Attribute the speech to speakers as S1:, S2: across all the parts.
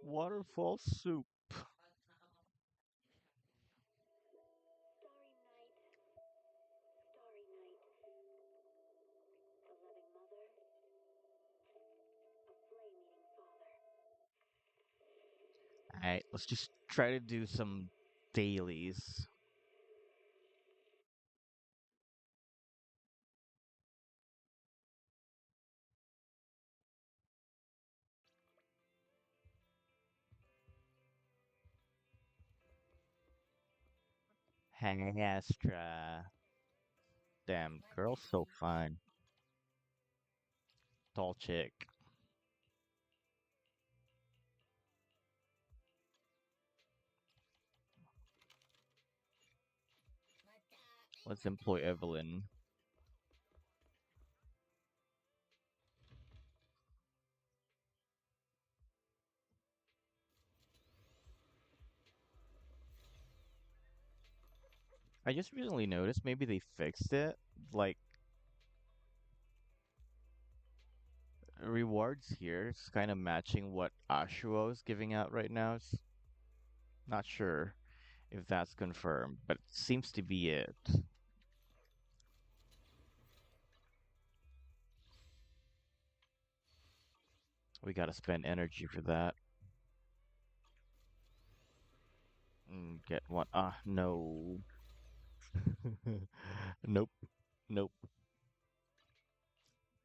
S1: Waterfall soup. Alright, let's just try to do some dailies. Astra. Damn, girl's so fine. Tall chick. Let's employ Evelyn. I just recently noticed maybe they fixed it. Like, rewards here is kind of matching what Ashua is giving out right now. It's not sure if that's confirmed, but it seems to be it. We gotta spend energy for that. Get one. Ah, no. Nope. Nope.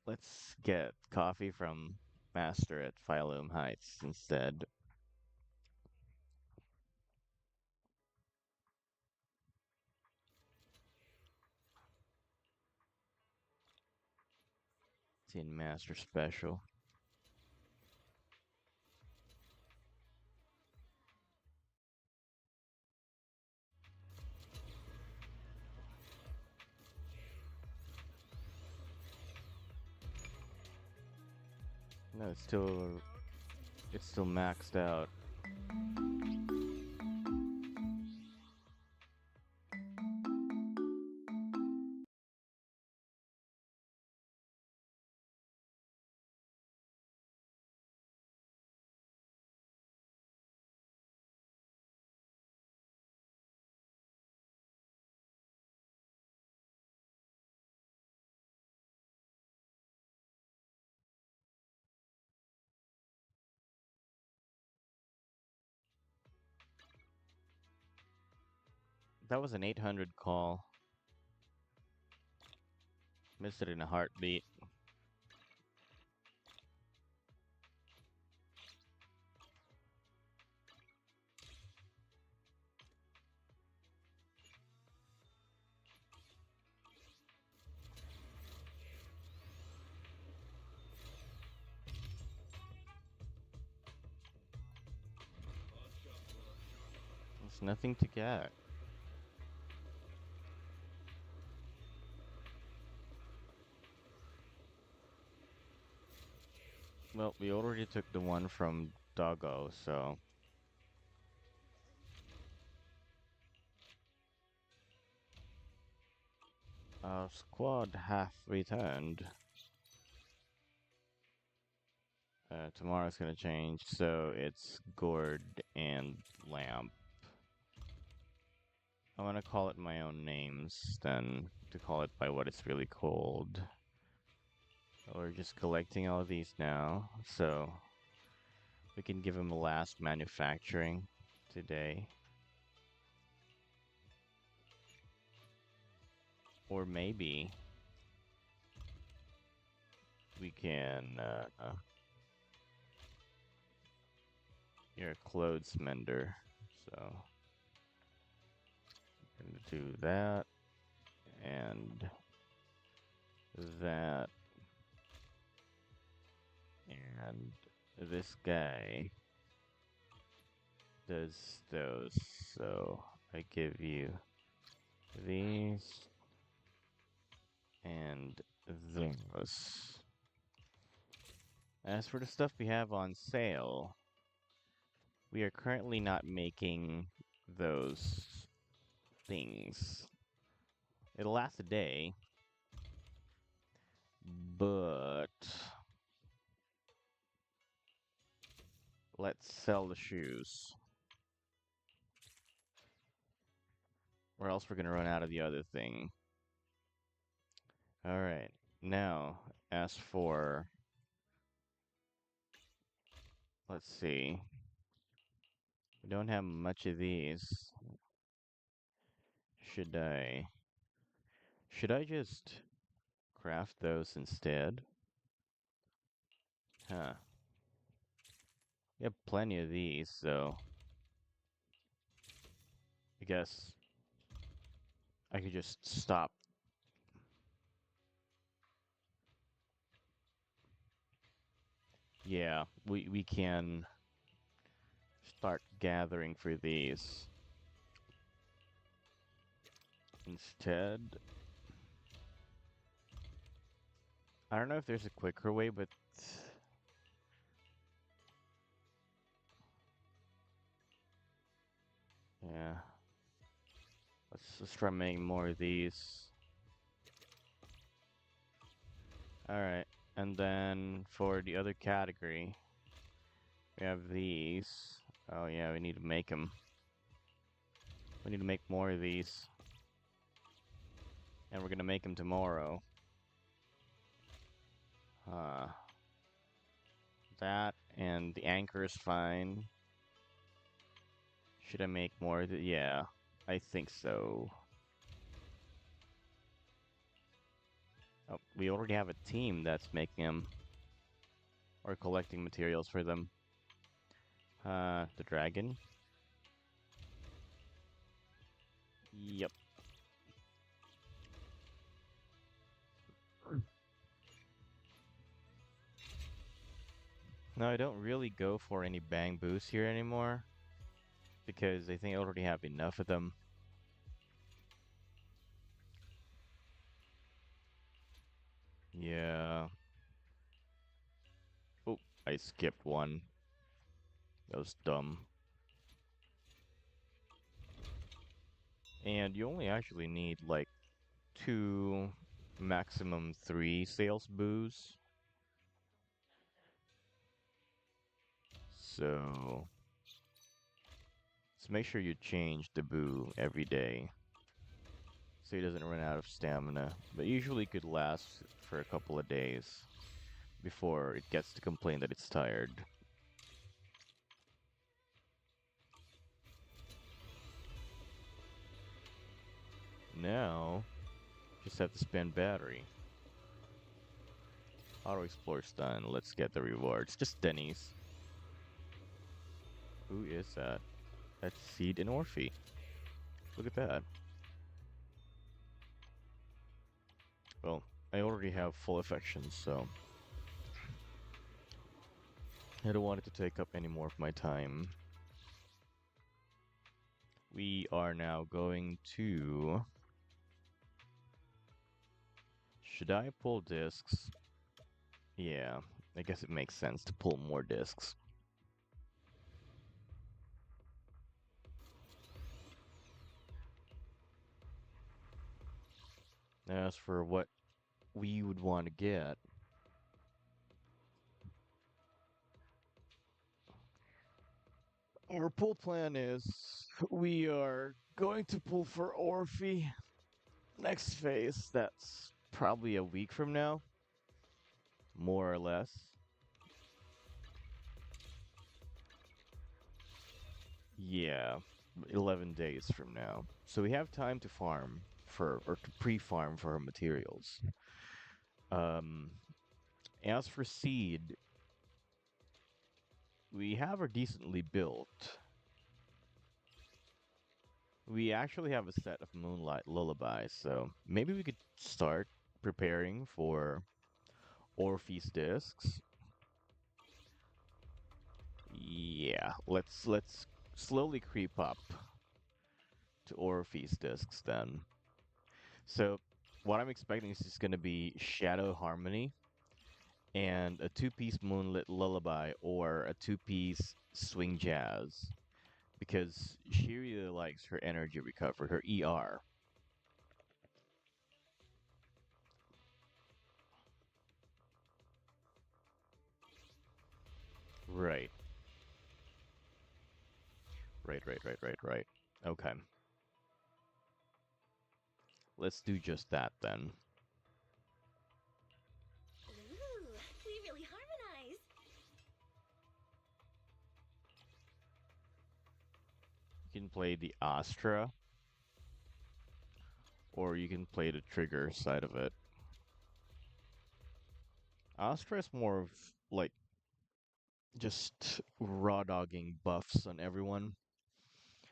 S1: Let's get coffee from Master at Phylum Heights instead. Tin Master Special. No, it's still maxed out. That was an 800 call. Missed it in a heartbeat. There's nothing to get. Well, we already took the one from Doggo, so our squad half returned. Tomorrow's gonna change, so it's Gourd and Lamp. I want to call it my own names than to call it by what it's really called. We're just collecting all of these now, so we can give him a last manufacturing today. Or maybe we can. You're a clothes mender, so we're gonna do that and that and this guy does those. So I give you these and those. As for the stuff we have on sale, we are currently not making those things. It'll last a day, but Let's sell the shoes. Or else we're gonna run out of the other thing. Alright. Now, as for... Let's see. We don't have much of these. Should I... Should I just craft those instead? Huh. We have plenty of these, so... I guess... I could just stop. Yeah, we can start gathering for these. Instead... I don't know if there's a quicker way, but... Yeah. Let's try making more of these. Alright, and then for the other category, we have these. Oh yeah, we need to make them. We need to make more of these. And we're gonna make them tomorrow. That and the anchor is fine. Should I make more of it? Yeah, I think so. Oh, we already have a team that's making them. Or collecting materials for them. The dragon. Yep. No, I don't really go for any bang boosts here anymore. Because I think I already have enough of them. Yeah. Oh, I skipped one. That was dumb. And you only actually need like 2, maximum 3 sales boos. So make sure you change the boo every day so he doesn't run out of stamina. But usually it could last for a couple of days before it gets to complain that it's tired. Now, just have to spend battery. Auto Explorer's done. Let's get the rewards. Just Denny's. Who is that? That's Seed and Orphe. Look at that. Well, I already have full affection, so I don't want it to take up any more of my time. We are now going to... Should I pull discs? Yeah, I guess it makes sense to pull more discs. As for what we would want to get, our pull plan is we are going to pull for Orphe next phase. That's probably a week from now, more or less. Yeah, 11 days from now. So we have time to farm for, or to pre-farm for our materials. Um, as for seed, we have her decently built. We actually have a set of Moonlight Lullabies, so maybe we could start preparing for Orphe's discs. Yeah, let's slowly creep up to Orphe's discs then. So what I'm expecting is just gonna be Shadow Harmony and a 2-piece Moonlit Lullaby or a 2-piece Swing Jazz. Because she really likes her energy recovery, her ER. Right. Right. Okay. Let's do just that then.
S2: Ooh, we really harmonize.
S1: You can play the Astra, or you can play the trigger side of it. Astra is more of like just raw dogging buffs on everyone.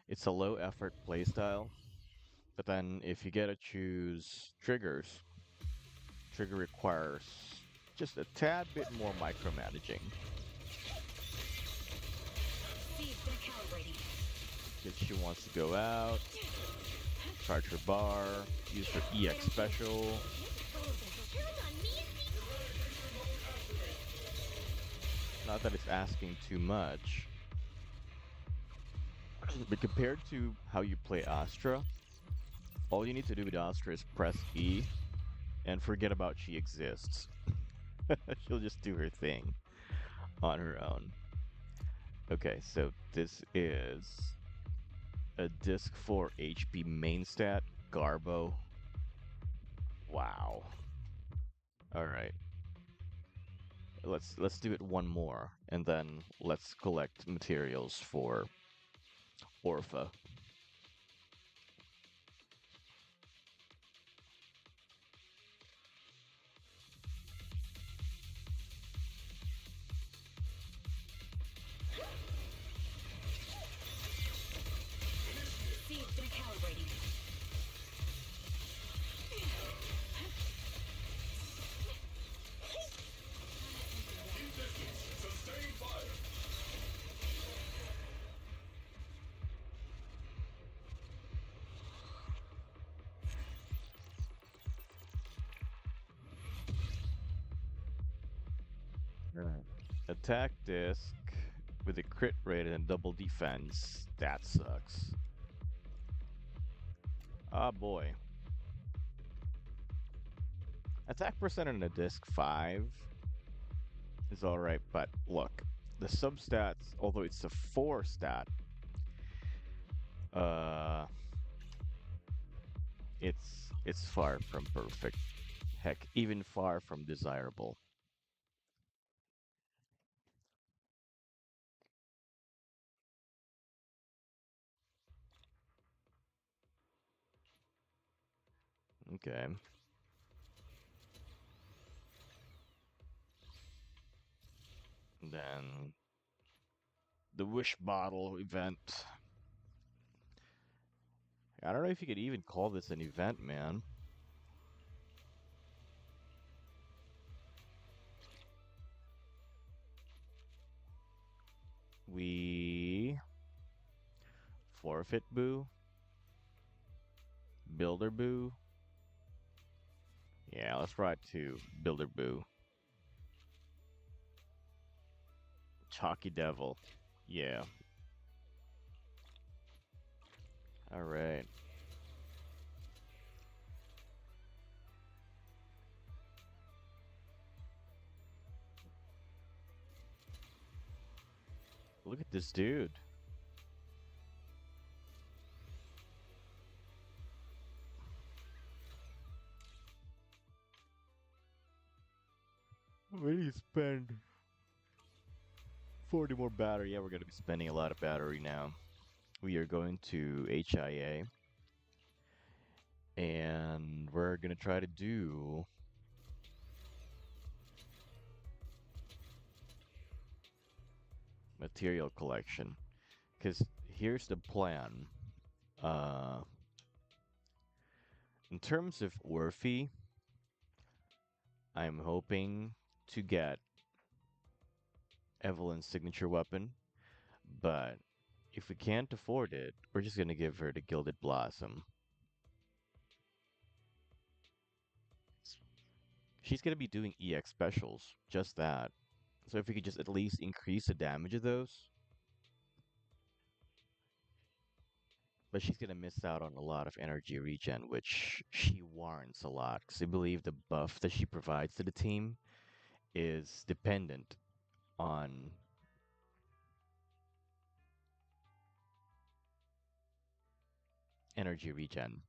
S1: It's a low effort playstyle, but then if you get to choose triggers, trigger requires just a tad bit more micromanaging.
S2: Seeds been calibrating.
S1: Because she wants to go out, charge her bar, use her EX special.
S2: Turn on me and see.
S1: Not that it's asking too much, but compared to how you play Astra, all you need to do with Astra is press E and forget about she exists. She'll just do her thing on her own. Okay, so this is a disc 4 HP main stat, Garbo. Wow. All right. Let's do it one more, and then let's collect materials for Orpha.
S2: Seeds been calibrating.
S1: Right. Attack disc with a crit rate and double defense. That sucks. Ah boy. Attack percent on a disc 5 is alright, but look, the substats, although it's a 4 stat, uh it's far from perfect. Heck, even far from desirable. Okay. Then the wish bottle event. I don't know if you could even call this an event, man. We forfeit boo, builder boo. Yeah, let's ride to builder boo. Chalky devil. Yeah. All right. Look at this dude. What do you spend? 40 more battery. Yeah, we're going to be spending a lot of battery now. We are going to HIA. And we're going to try to do material collection. Because here's the plan. Uh, in terms of Orphe, I'm hoping to get Evelyn's signature weapon. But if we can't afford it, we're just going to give her the Gilded Blossom. She's going to be doing EX specials, just that. So if we could just at least increase the damage of those. But she's going to miss out on a lot of energy regen, which she warrants a lot. Because I believe the buff that she provides to the team is dependent on energy regen.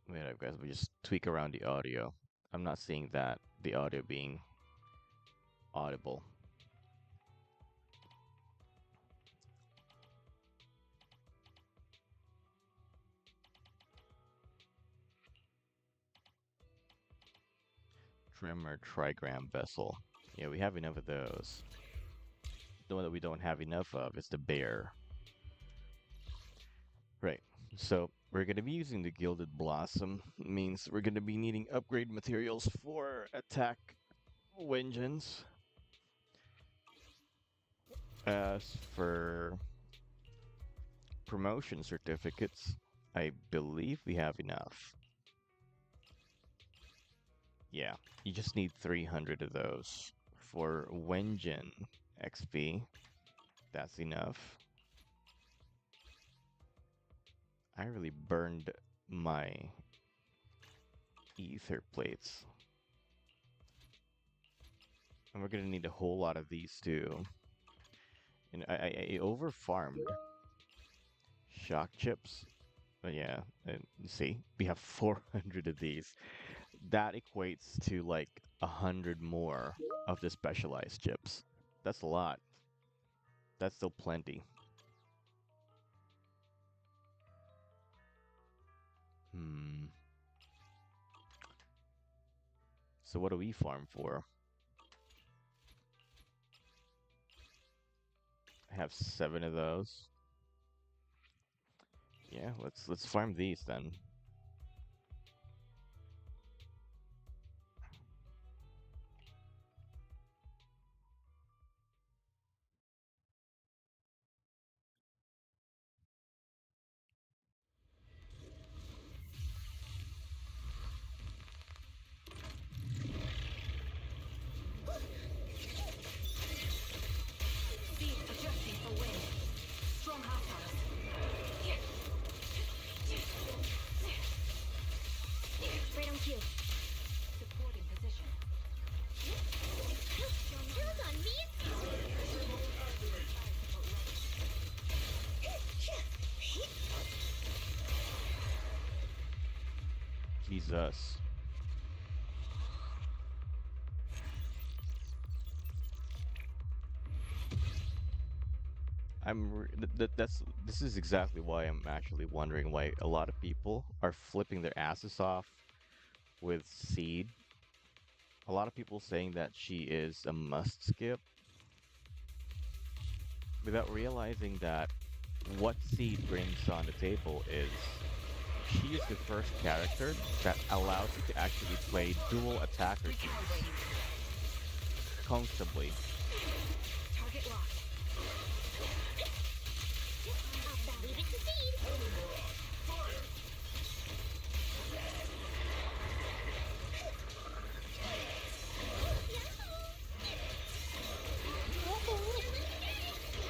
S1: Wait up, guys. We just tweak around the audio. I'm not seeing that the audio being audible. Tremor trigram vessel. Yeah, we have enough of those. The one that we don't have enough of is the bear. Right. So we're going to be using the Gilded Blossom. It means we're going to be needing upgrade materials for attack vengeance. As for promotion certificates, I believe we have enough. Yeah, you just need 300 of those. For Wenjin XP, that's enough. I really burned my ether plates. And we're gonna need a whole lot of these too. And I over farmed shock chips. But yeah, and see, we have 400 of these. That equates to like 100 more of the specialized chips. That's a lot. That's still plenty. Hmm. So what do we farm for? I have 7 of those. Yeah, let's farm these then.
S2: Speed adjusting for wind. Strong hostiles. Right on cue. Supporting position. Count on me.
S1: Jesus. This is exactly why I'm actually wondering why a lot of people are flipping their asses off with Seed. A lot of people saying that she is a must skip without realizing that what Seed brings on the table is she is the first character that allows you to actually play dual attacker teams comfortably.
S2: Target locked. Leave it to Seed.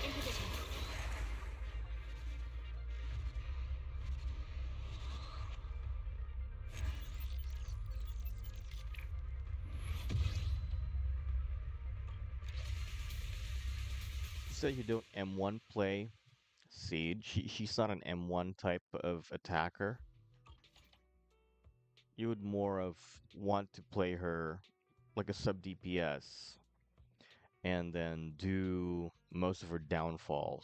S2: In position.
S1: Say you don't M1 play Seed. She's not an M1 type of attacker. You would more of want to play her like a sub DPS and then do most of her downfall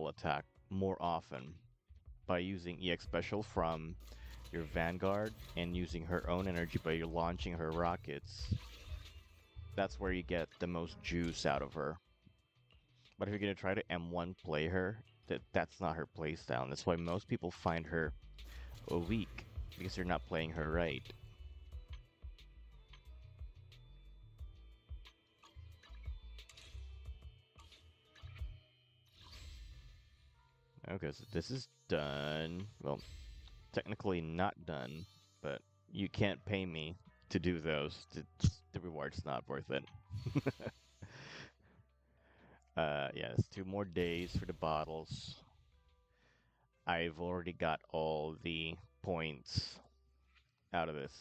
S1: attack more often by using EX special from your Vanguard and using her own energy by launching her rockets. That's where you get the most juice out of her. But if you're gonna try to M1 play her, that's not her playstyle. And that's why most people find her weak because you're not playing her right. Okay, so this is done. Well, technically not done, but you can't pay me to do those. The reward's not worth it. Yes, 2 more days for the bottles. I've already got all the points out of this.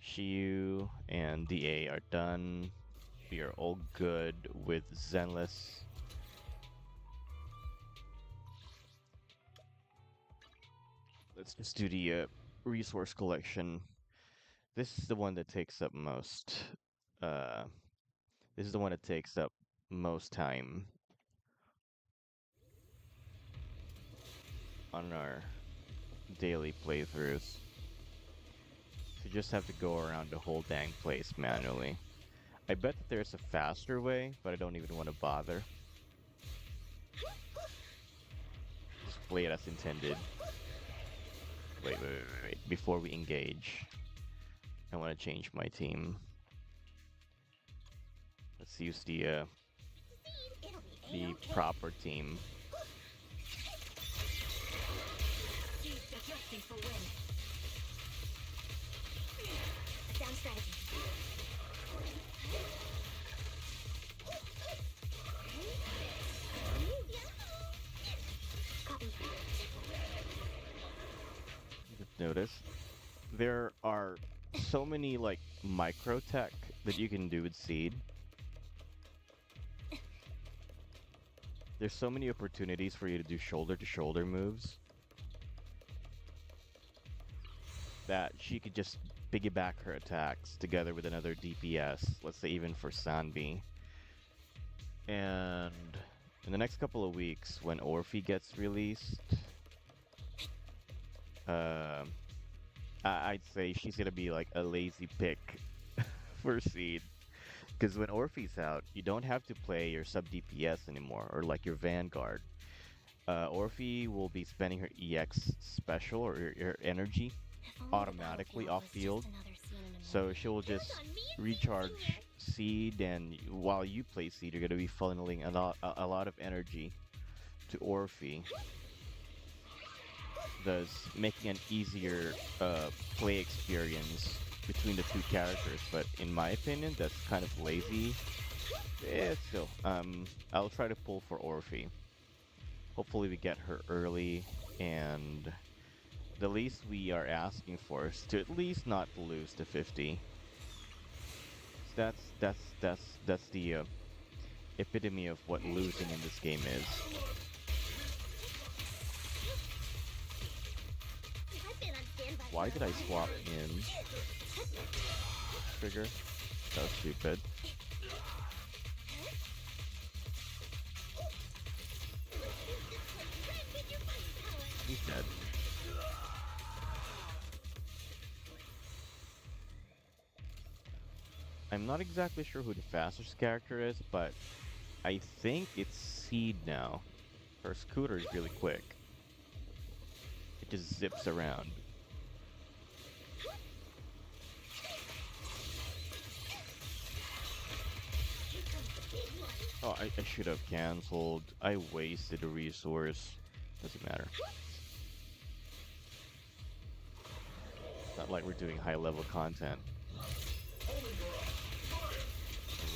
S1: Shiyu and DA are done. We are all good with Zenless. Let's just do the resource collection. This is the one that takes up most. Uh, this is the one that takes up most time on our daily playthroughs. So you just have to go around the whole dang place manually. I bet that there's a faster way, but I don't even want to bother. Just play it as intended. Wait. Before we engage, I want to change my team. Let's use the proper team.
S2: For win. Sound strategy. Copy.
S1: Just notice there are so many like micro tech that you can do with Seed. There's so many opportunities for you to do shoulder to shoulder moves that she could just piggyback her attacks together with another DPS, let's say even for Sanbi. And in the next couple of weeks, when Orphe gets released, I'd say she's gonna be like a lazy pick for Seed. Because when Orphe's out, you don't have to play your sub DPS anymore, or like your Vanguard. Orphe will be spending her EX special or her energy automatically off field, so she'll just recharge Seed, and while you play Seed, you're going to be funneling a lot of energy to Orphe, thus making an easier play experience between the two characters. But in my opinion, that's kind of lazy. Still, I'll try to pull for Orphe. Hopefully we get her early, and the least we are asking for is to at least not lose to 50. So that's the epitome of what losing in this game is. Why did I swap in trigger? That was stupid. He's dead. I'm not exactly sure who the fastest character is, but I think it's Seed now. Her scooter is really quick. It just zips around. Oh, I should have cancelled. I wasted a resource. Doesn't matter. It's not like we're doing high level content.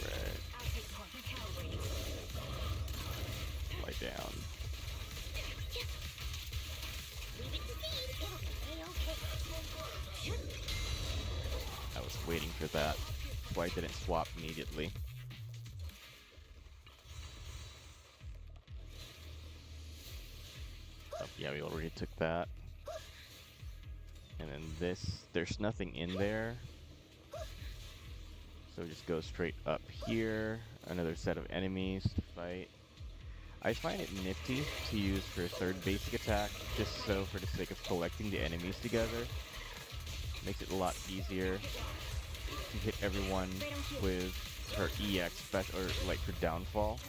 S1: Right. Lie down. I was waiting for that. That's why I didn't swap immediately. Oh, yeah, we already took that. And then this, there's nothing in there. So just go straight up here. Another set of enemies to fight. I find it nifty to use her third basic attack, just so for the sake of collecting the enemies together. Makes it a lot easier to hit everyone with her EX special, or like her downfall.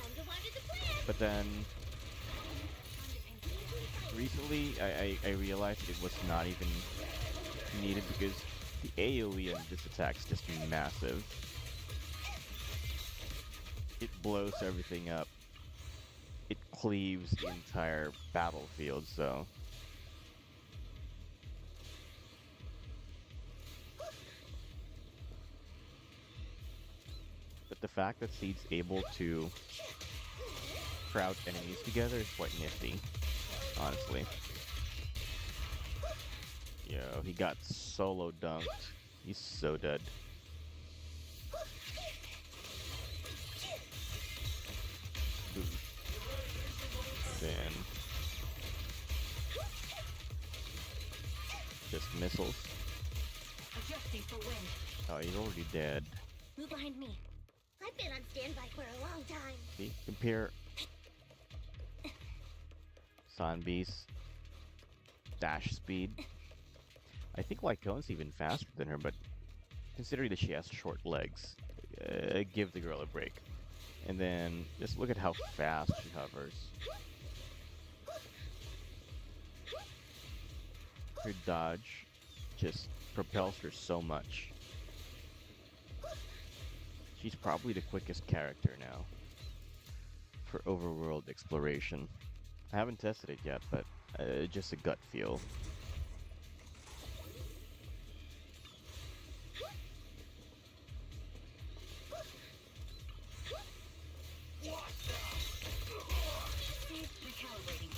S1: But then recently I realized it was not even needed, because the AoE on this attack is just massive. It blows everything up. It cleaves the entire battlefield, so but the fact that Seed's able to crowd enemies together is quite nifty, honestly. Yo, he got solo dunked. He's so dead. Ooh. Then just missiles.
S2: Adjusting for wind.
S1: Oh, he's already dead.
S2: Move behind me. I've been on standby for a long time.
S1: See, compare Sanbi's dash speed. I think Lycon's even faster than her, but considering that she has short legs, give the girl a break. And then just look at how fast she hovers. Her dodge just propels her so much. She's probably the quickest character now for overworld exploration. I haven't tested it yet, but just a gut feel.
S2: Recalibrating.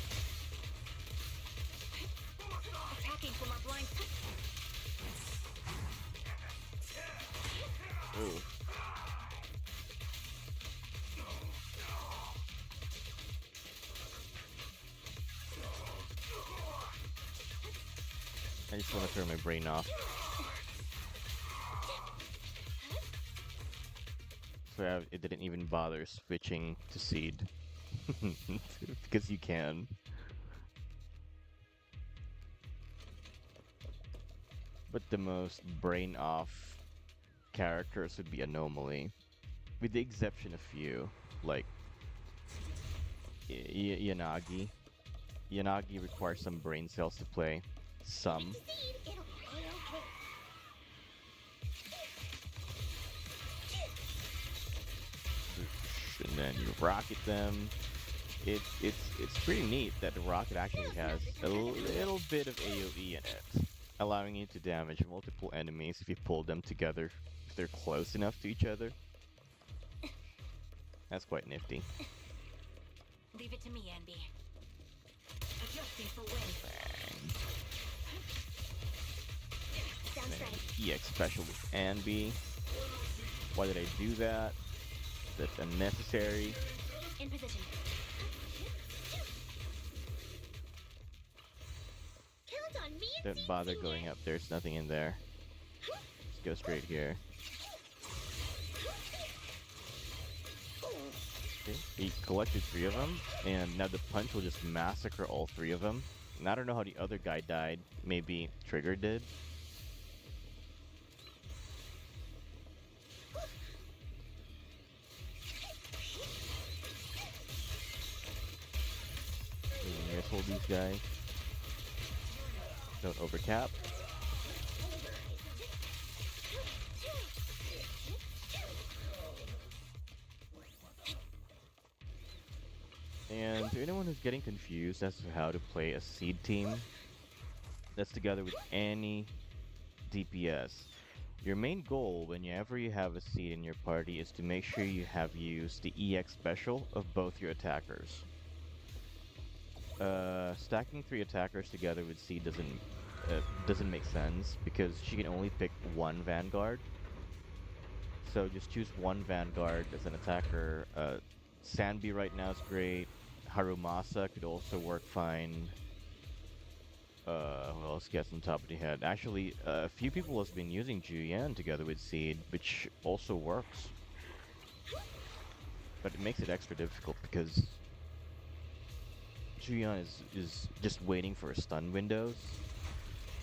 S2: Attacking from our blind.
S1: Ooh. I just want to throw my brain off. So it didn't even bother switching to seed. Because you can. But the most brain off characters would be Anomaly. With the exception of few, like Yanagi. Yanagi requires some brain cells to play. Some. And then you rocket them. It's pretty neat that the rocket actually has a little bit of AoE in it, allowing you to damage multiple enemies if you pull them together if they're close enough to each other. That's quite nifty.
S2: Leave it to me, Anby. Adjusting for wind.
S1: Bang.
S2: Sounds
S1: And
S2: ready.
S1: EX special with Anby. Why did I do that? That's unnecessary.
S2: In position. Count on me.
S1: Don't bother going up. There's nothing in there. Just go straight here. Okay. He collected 3 of them, and now the punch will just massacre all 3 of them. And I don't know how the other guy died. Maybe Trigger did. Missile these guys. Don't overcap. And to anyone who's getting confused as to how to play a seed team, that's together with any DPS. Your main goal whenever you have a seed in your party is to make sure you have used the EX special of both your attackers. Stacking 3 attackers together with seed doesn't make sense because she can only pick 1 Vanguard. So just choose 1 Vanguard as an attacker. Sanbi right now is great. Harumasa could also work fine. What else gets on top of the head? Actually, a few people have been using Juyan together with Seed, which also works. But it makes it extra difficult because Juyan is just waiting for stun windows.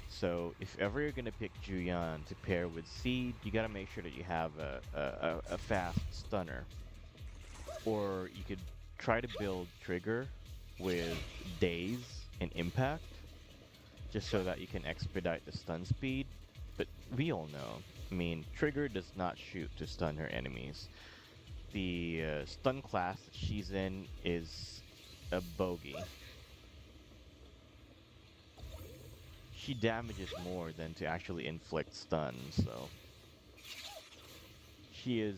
S1: So if ever you're gonna pick Juyan to pair with Seed, you gotta make sure that you have a fast stunner. Or you could try to build Trigger with Daze and Impact, just so that you can expedite the stun speed. But we all know, I mean, Trigger does not shoot to stun her enemies. The stun class that she's in is a bogey. She damages more than to actually inflict stun, so she's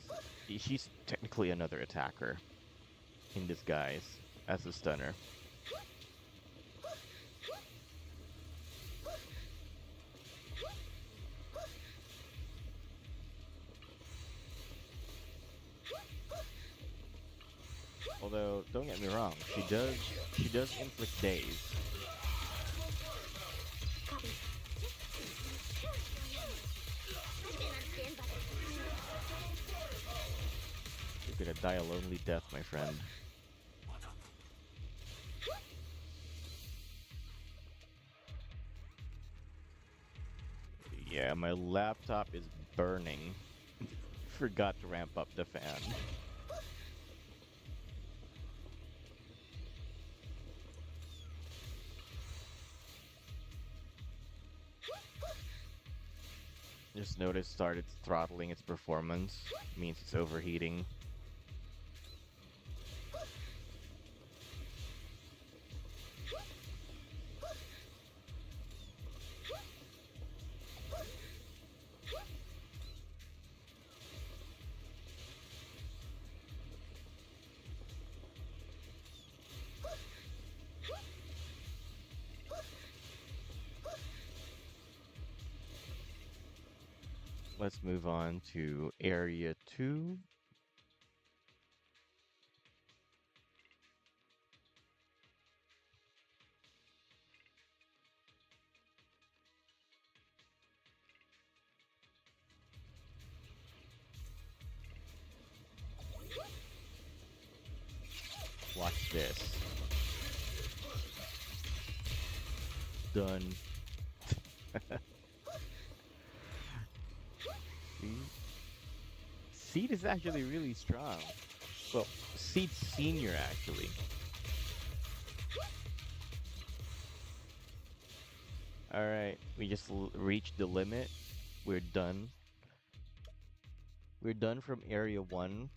S1: technically another attacker in disguise as a stunner. don't get me wrong. She does inflict daze.
S2: Copy. I've been on standby.
S1: You're gonna die a lonely death, my friend. Yeah, my laptop is burning. Forgot to ramp up the fan. Just noticed started throttling its performance. Means it's overheating. Let's move on to area 2. Watch this. Done. See? Seed is actually really strong. Well, Seed Senior actually. Alright, we just reached the limit. We're done. We're done from area 1.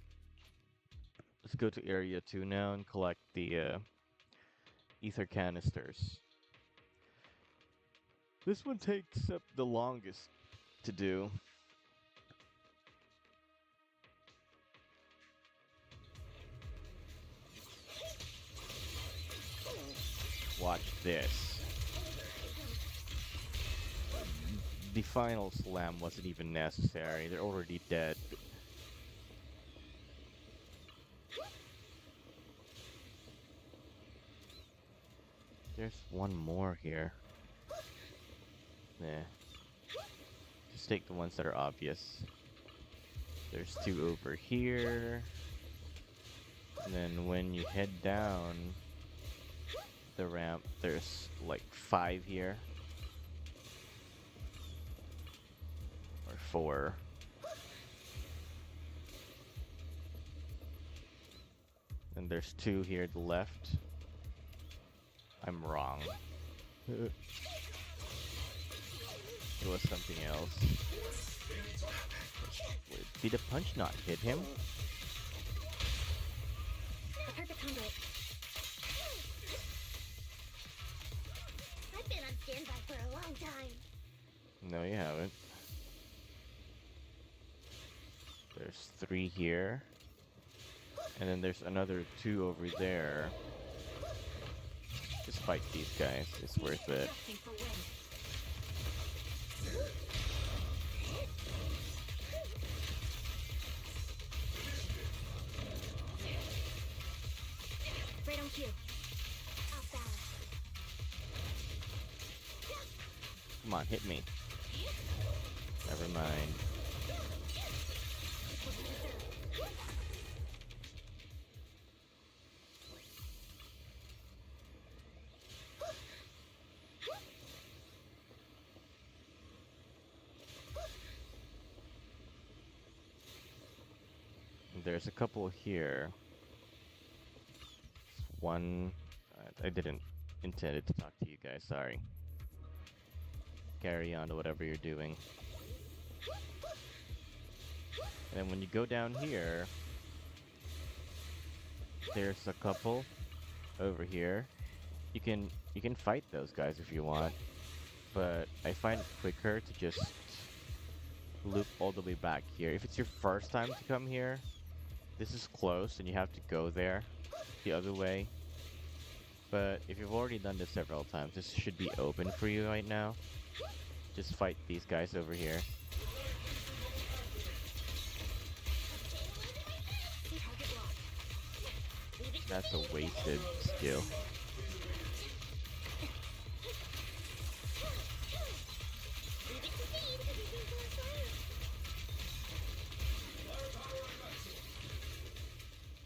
S1: Let's go to area 2 now and collect the ether canisters. This one takes up the longest to do. Watch this. The final slam wasn't even necessary. They're already dead. There's one more here. Nah. Just take the ones that are obvious. There's 2 over here. And then when you head down the ramp, there's like 5 here. Or 4. And there's 2 here to the left. I'm wrong. It was something else. Wait, did the punch not hit him?
S2: A perfect conduit. I've been on standby for a long time.
S1: No, you haven't. There's 3 here. And then there's another 2 over there. Just fight these guys. It's worth it.
S2: Adjusting for wind. Right on cue. Off balance.
S1: Come on, hit me. Never mind. There's a couple here. One, I didn't intend to talk to you guys, sorry. Carry on to whatever you're doing. And then when you go down here, there's a couple over here. You can fight those guys if you want, but I find it quicker to just loop all the way back here. If it's your first time to come here, this is close and you have to go there the other way. But if you've already done this several times, this should be open for you right now. Just fight these guys over here.
S2: Target locked. Leave it
S1: That's a wasted skill.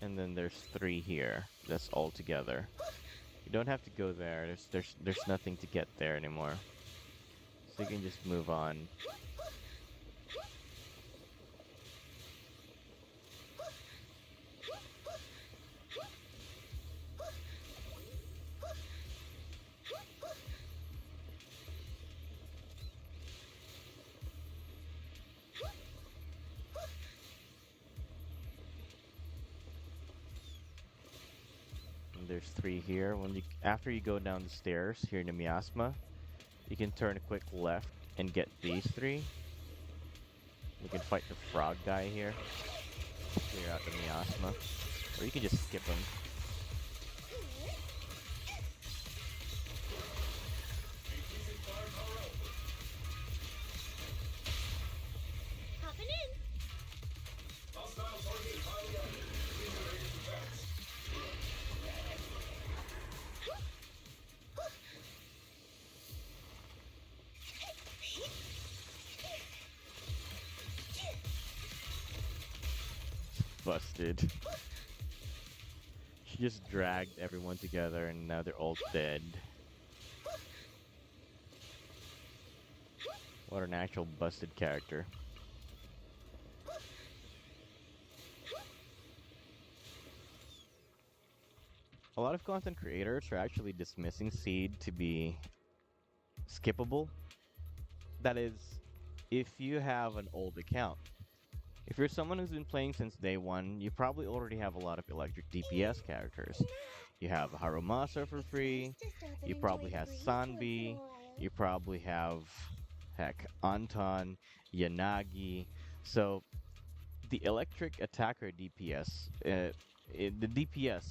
S1: And then there's 3 here. That's all together. You don't have to go there. There's nothing to get there anymore. So you can just move on. And there's 3 here. After you go down the stairs here in the miasma, you can turn a quick left and get these 3. We can fight the frog guy here. Clear out the miasma. Or you can just skip him.
S3: Hopping in.
S1: Busted. She just dragged everyone together and now they're all dead. What an actual busted character. A lot of content creators are actually dismissing Seed to be skippable. That is, if you have an old account. If you're someone who's been playing since day one, you probably already have a lot of electric DPS characters. You have Harumasa for free, you probably have Sanbi, you probably have, heck, Anton, Yanagi. So, the electric attacker DPS, the DPS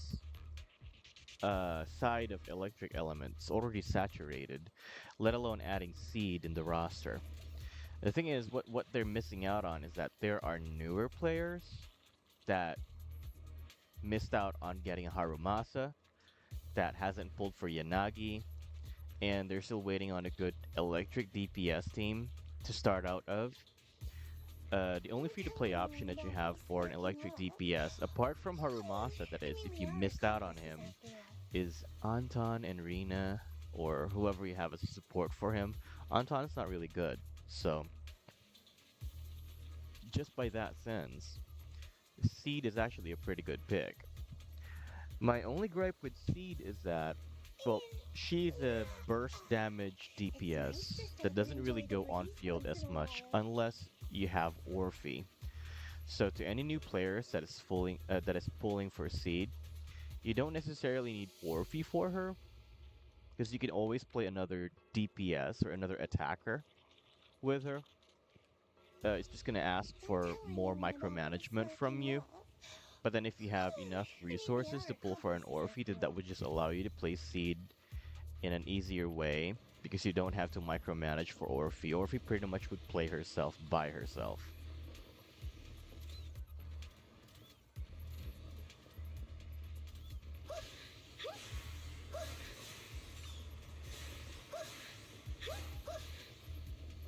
S1: side of electric elements already saturated, let alone adding Seed in the roster. The thing is, what they're missing out on is that there are newer players that missed out on getting a Harumasa, that hasn't pulled for Yanagi, and they're still waiting on a good electric DPS team to start out of. The only free-to-play option that you have for an electric DPS, apart from Harumasa, that is, if you missed out on him, is Anton and Rina, or whoever you have as support for him. Anton's not really good, so just by that sense, Seed is actually a pretty good pick. My only gripe with Seed is that, well, she's a burst damage DPS that doesn't really go on field as much unless you have Orphe. So to any new players that is pulling for Seed, you don't necessarily need Orphe for her, because you can always play another DPS or another attacker with her. It's just going to ask for more micromanagement from you. But then if you have enough resources to pull for an Orphe, then that would just allow you to play Seed in an easier way, because you don't have to micromanage for Orphe. Orphe pretty much would play herself by herself.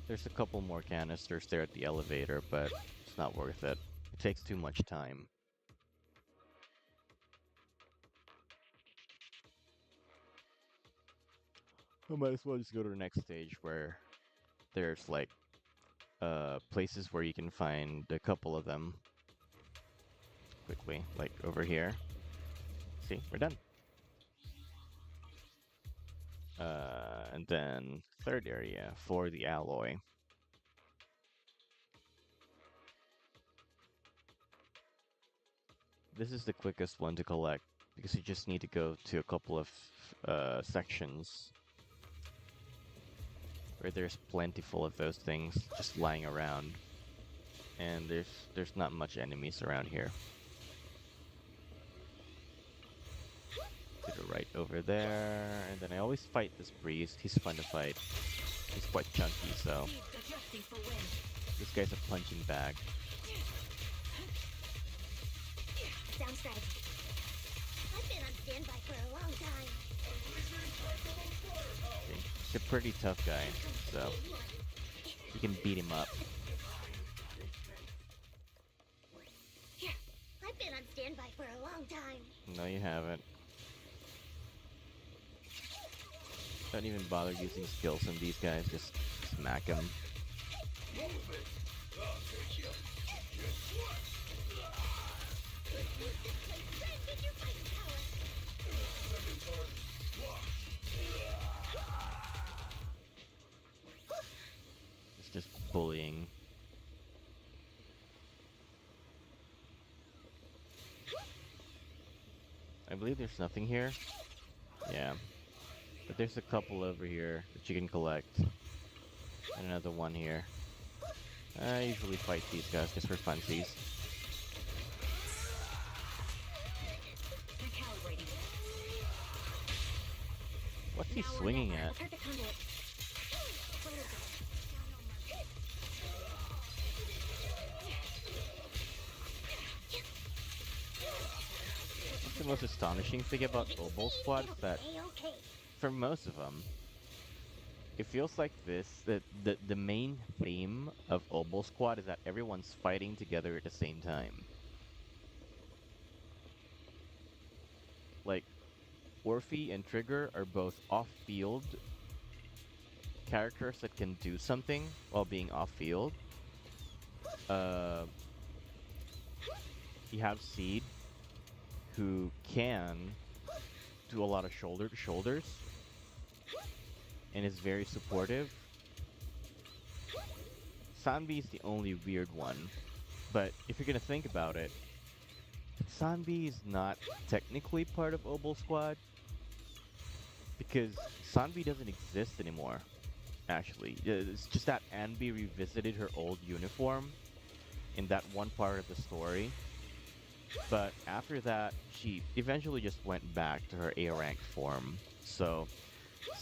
S1: There's a couple more canisters there at the elevator, but it's not worth it. It takes too much time. I might as well just go to the next stage where there's like places where you can find a couple of them quickly, like over here. See, we're done. And then third area for the alloy. This is the quickest one to collect because you just need to go to a couple of sections where there's plentiful of those things just lying around, and there's not much enemies around here. To the right over there, and then I always fight this priest. He's fun to fight. He's quite chunky, so this guy's a punching bag.
S3: Sound strategy. I've been standby for a long time.
S1: He's a pretty tough guy, so you can beat him up.
S2: Here.
S3: I've been on standby for a long time.
S1: No, you haven't. Don't even bother using skills on these guys, just smack them. It's just bullying. I believe there's nothing here. Yeah. But there's a couple over here that you can collect. And another one here. I usually fight these guys just for funsies.
S2: Recalibrating.
S1: What's he
S2: Now or
S1: swinging
S2: never.
S1: at?
S2: Perfect conduit.
S1: What's the most astonishing thing about Obol Squad is that
S3: A-okay.
S1: for most of them, it feels like that the main theme of Obol Squad is that everyone's fighting together at the same time. Like, Orphe and Trigger are both off-field characters that can do something while being off-field. You have Seed, who can do a lot of shoulder to shoulders and is very supportive. Sanbi is the only weird one, but if you're gonna think about it, Sanbi is not technically part of Obol Squad because Sanbi doesn't exist anymore. Actually, it's just that Anbi revisited her old uniform in that one part of the story. But after that, she eventually just went back to her A-rank form. So,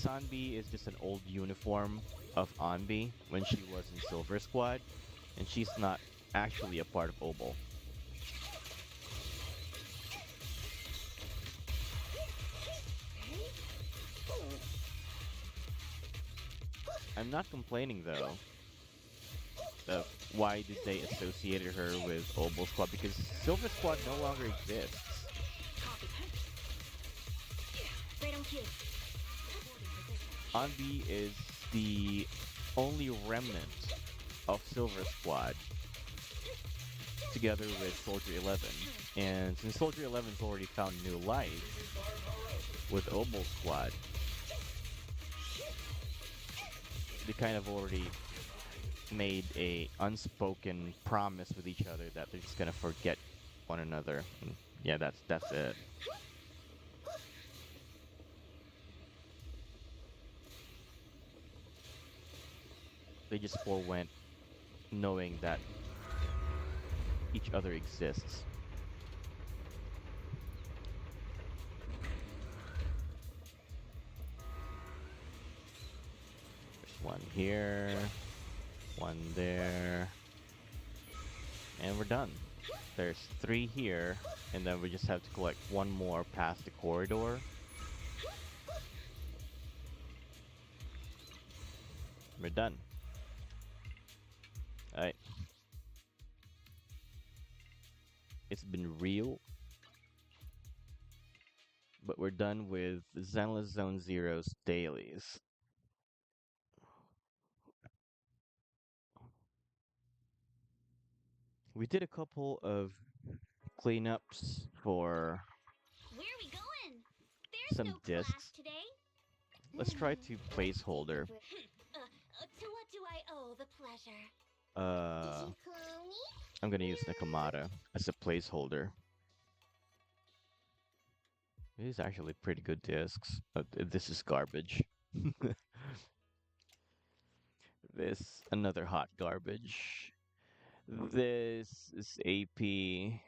S1: Sanbi is just an old uniform of Anbi when she was in Silver Squad, and she's not actually a part of Obol. I'm not complaining though of why did they associated her with Obol Squad, because Silver Squad no longer exists.
S2: Copy. Right on cue.
S1: Anbi is the only remnant of Silver Squad together with Soldier 11. And since Soldier 11's already found new life with Obol Squad, they kind of already made a unspoken promise with each other that they're just gonna forget one another. And yeah, that's it. They just forewent knowing that each other exists. There's one here, one there, and we're done. There's 3 here, and then we just have to collect one more past the corridor. We're done. Alright. It's been real. But we're done with Zenless Zone Zero's dailies. We did a couple of cleanups for
S3: Where are we going? There's
S1: some
S3: no class
S1: discs.
S3: today.
S1: Let's try to placeholder.
S3: To what do I owe the pleasure?
S1: Uh,
S3: Did you call me?
S1: I'm gonna use Nakamata as a placeholder. These are actually pretty good discs, but this is garbage. This, another hot garbage. This is AP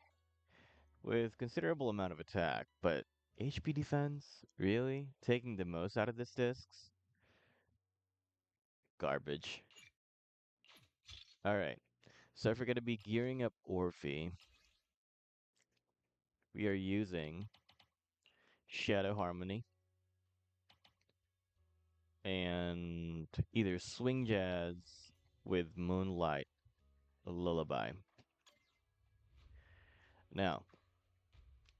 S1: with considerable amount of attack, but HP defense? Really? Taking the most out of this discs? Garbage. Alright, so if we're gonna be gearing up Orphe, we are using Shadow Harmony, and either Swing Jazz with Moonlight Lullaby. Now,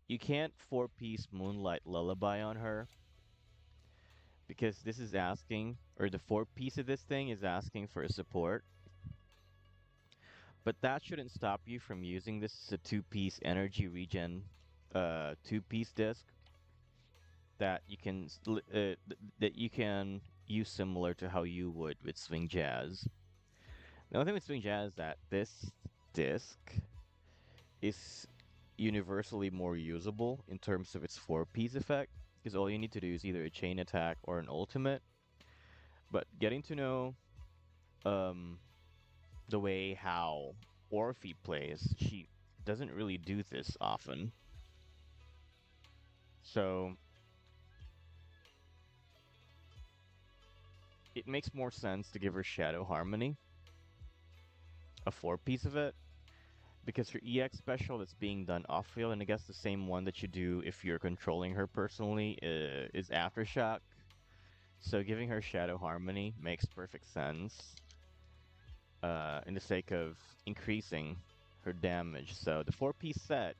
S1: you can't four-piece Moonlight Lullaby on her because this is asking, or the four-piece of this thing is asking for a support. But that shouldn't stop you from using this as a two-piece energy regen, two-piece disc that you can that you can use similar to how you would with Swing Jazz. The only thing with Swing Jazz is that this disc is universally more usable in terms of its four-piece effect, because all you need to do is either a chain attack or an ultimate. But getting to know um, the way how Orphe plays, she doesn't really do this often. So it makes more sense to give her Shadow Harmony, a four-piece of it, because her EX special that's being done off-field, and I guess the same one that you do if you're controlling her personally, is Aftershock. So giving her Shadow Harmony makes perfect sense, in the sake of increasing her damage. So the four-piece set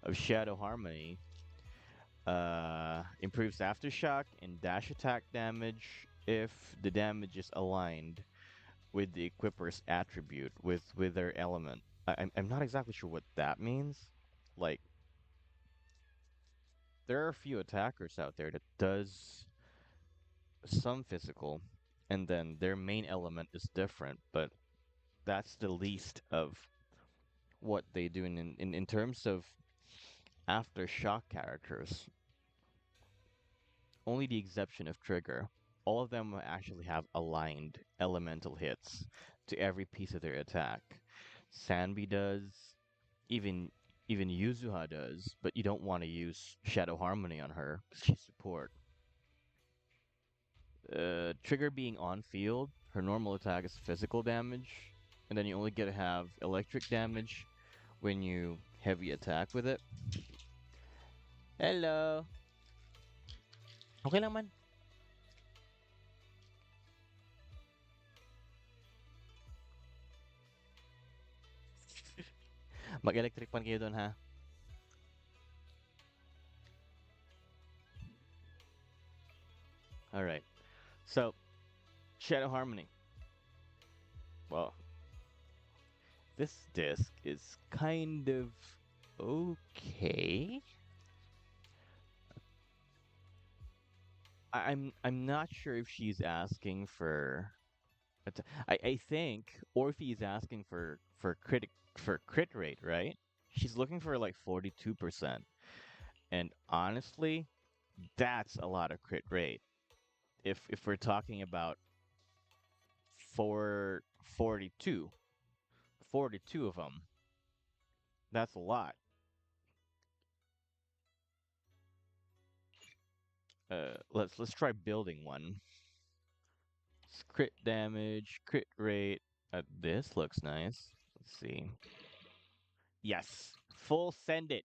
S1: of Shadow Harmony improves Aftershock and dash attack damage if the damage is aligned with the equipper's attribute, with their element. I'm not exactly sure what that means. Like, there are a few attackers out there that does some physical, and then their main element is different, but that's the least of what they do in terms of Aftershock characters. Only the exception of Trigger. All of them actually have aligned elemental hits to every piece of their attack. Sanbi does, even even Yuzuha does, but you don't want to use Shadow Harmony on her because she's support. Trigger being on field, her normal attack is physical damage, and then you only get to have electric damage when you heavy attack with it. Hello. Okay lang man. Mag-electric pan kayo doon, ha? Alright. So, Shadow Harmony. Well, this disc is kind of okay. I'm not sure if she's asking for. I think Orphe is asking for crit rate, right? She's looking for like 42%, and honestly, that's a lot of crit rate. If we're talking about 442, 42 of them, that's a lot. Let's try building one. Crit damage, crit rate. This looks nice. Let's see. Yes, full send it.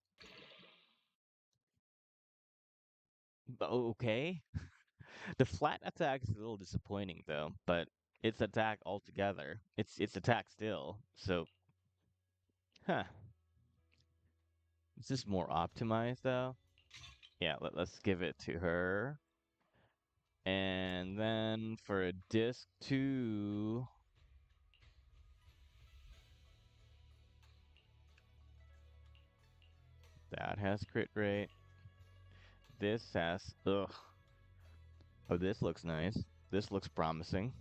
S1: Okay. The flat attack is a little disappointing though, but it's attack altogether. It's attack still. So, huh. Is this more optimized though? Yeah, let's give it to her. And then for a disc 2, that has crit rate. This has ugh. Oh, this looks nice. This looks promising.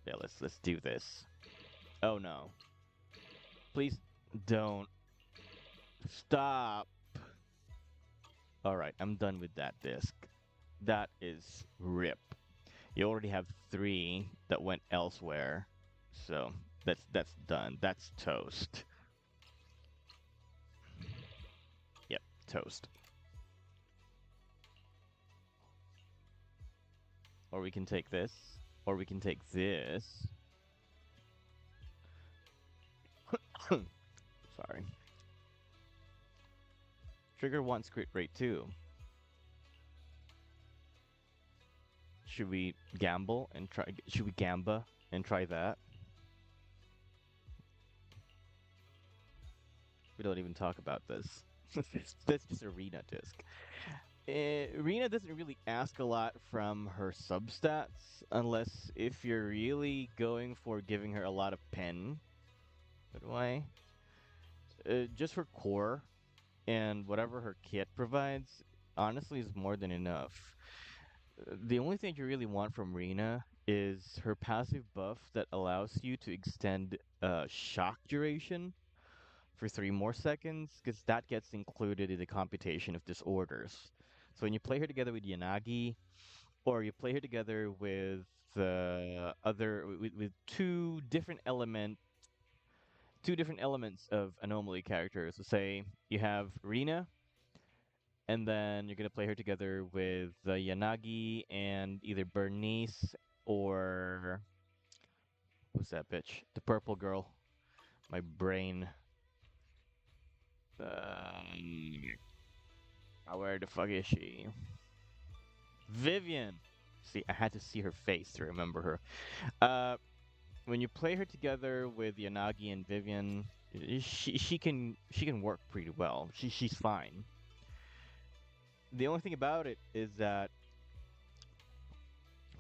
S1: Yeah, let's do this. Oh no. Please don't. Stop. Alright, I'm done with that disc. That is rip. You already have 3 that went elsewhere. So that's done. That's toast. Yep, toast. Or we can take this. Or we can take this. Sorry. Trigger wants crit rate too. Should we gamble and try? Should we gamba and try that? We don't even talk about this. That's just arena disc. Rena doesn't really ask a lot from her substats unless if you're really going for giving her a lot of pen. But why? Just her core and whatever her kit provides, honestly, is more than enough. The only thing you really want from Rena is her passive buff that allows you to extend shock duration for 3 more seconds, because that gets included in the computation of disorders. So when you play her together with Yanagi, or you play her together with with two different elements of anomaly characters. So say you have Rina, and then you're gonna play her together with Yanagi and either Bernice or who's that bitch? The purple girl. My brain. Where the fuck is she? Vivian. See, I had to see her face to remember her. When you play her together with Yanagi and Vivian, she can work pretty well. She's fine. The only thing about it is that,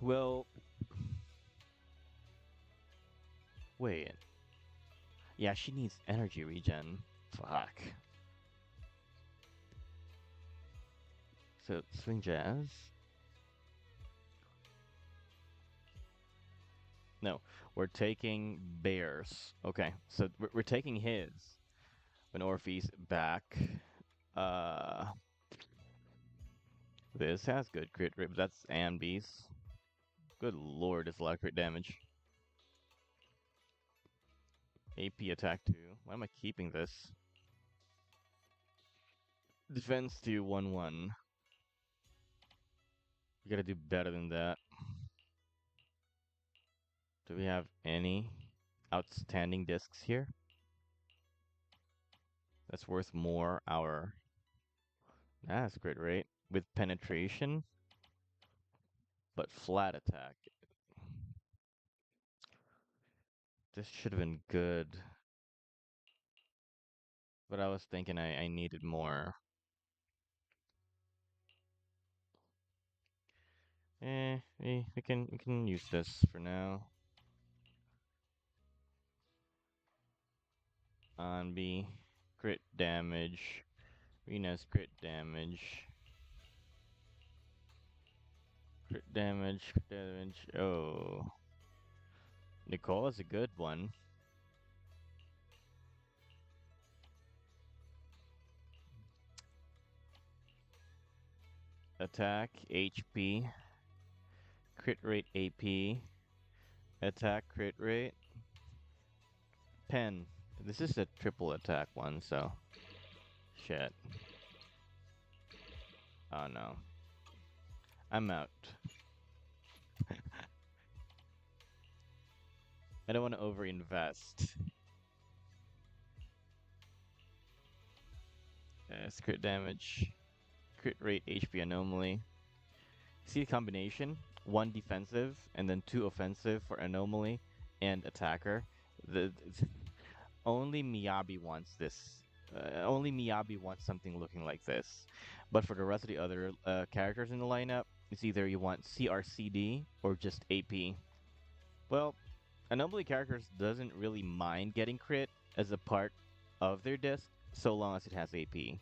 S1: well, wait. Yeah, she needs energy regen. Fuck. So swing jazz. No, we're taking Bears. Okay, so we're taking his. When Orphe's back. Uh, this has good crit rate, but that's Ambi's. Good lord, it's a lot of crit damage. AP attack 2. Why am I keeping this? Defense 2, 1-1. We gotta do better than that. Do we have any outstanding discs here? That's worth more. That's crit rate. With penetration, but flat attack. This should have been good. But I was thinking I needed more. We can use this for now. On B, crit damage. Rena's crit damage. Crit damage, crit damage. Oh. Nicole is a good one. Attack, HP. Crit rate, AP. Attack, crit rate. Pen. This is a triple attack one, so. Shit. Oh no. I'm out. I don't want to overinvest. Crit damage. Crit rate, HP anomaly. See the combination? 1 defensive and then 2 offensive for anomaly and attacker. Only Miyabi wants this. Only Miyabi wants something looking like this. But for the rest of the other characters in the lineup, it's either you want CRCD or just AP. Well, anomaly characters doesn't really mind getting crit as a part of their disc, so long as it has AP.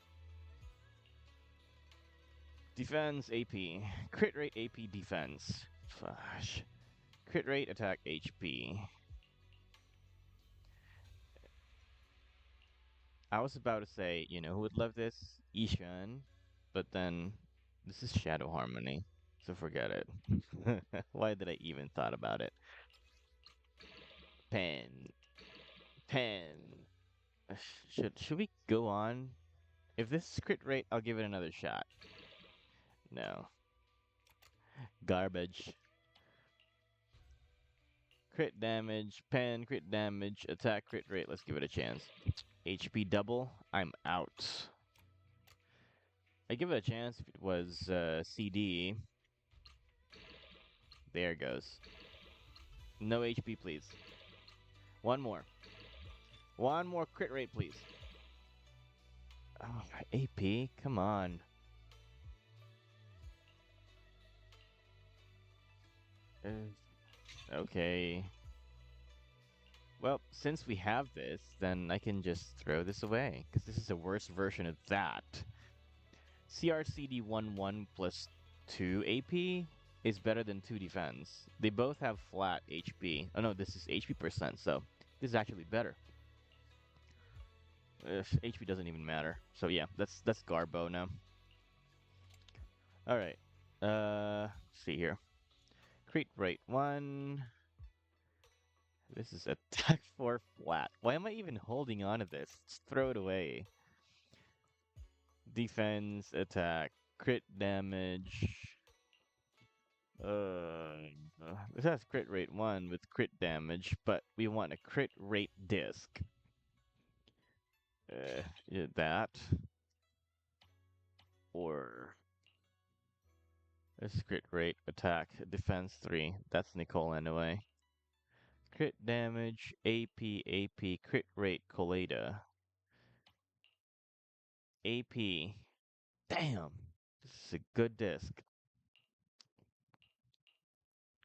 S1: Defense, AP. Crit rate, AP, defense. Flash. Crit rate, attack, HP. I was about to say, you know who would love this? Ishan. But then, this is Shadow Harmony. So forget it. Why did I even thought about it? Pen. Pen. Should we go on? If this is crit rate, I'll give it another shot. No. Garbage. Crit damage, pen, crit damage, attack, crit rate. Let's give it a chance. HP double. I'm out. I give it a chance if it was CD. There it goes. No HP, please. One more. One more crit rate, please. Oh, AP? Come on. Okay. Well, since we have this, then I can just throw this away, because this is a worse version of that. CRCD11 plus 2 AP is better than 2 defense. They both have flat HP. Oh no, this is HP percent, so this is actually better. HP doesn't even matter. So yeah, that's Garbo now. Alright. Let's see here. Crit rate 1. This is attack 4 flat. Why am I even holding on to this? Let's throw it away. Defense, attack, crit damage. This has crit rate 1 with crit damage, but we want a crit rate disc. Yeah, that. Or this crit rate, attack, defense 3. That's Nicole anyway. Crit damage, AP, crit rate, Colada. AP. Damn! This is a good disc.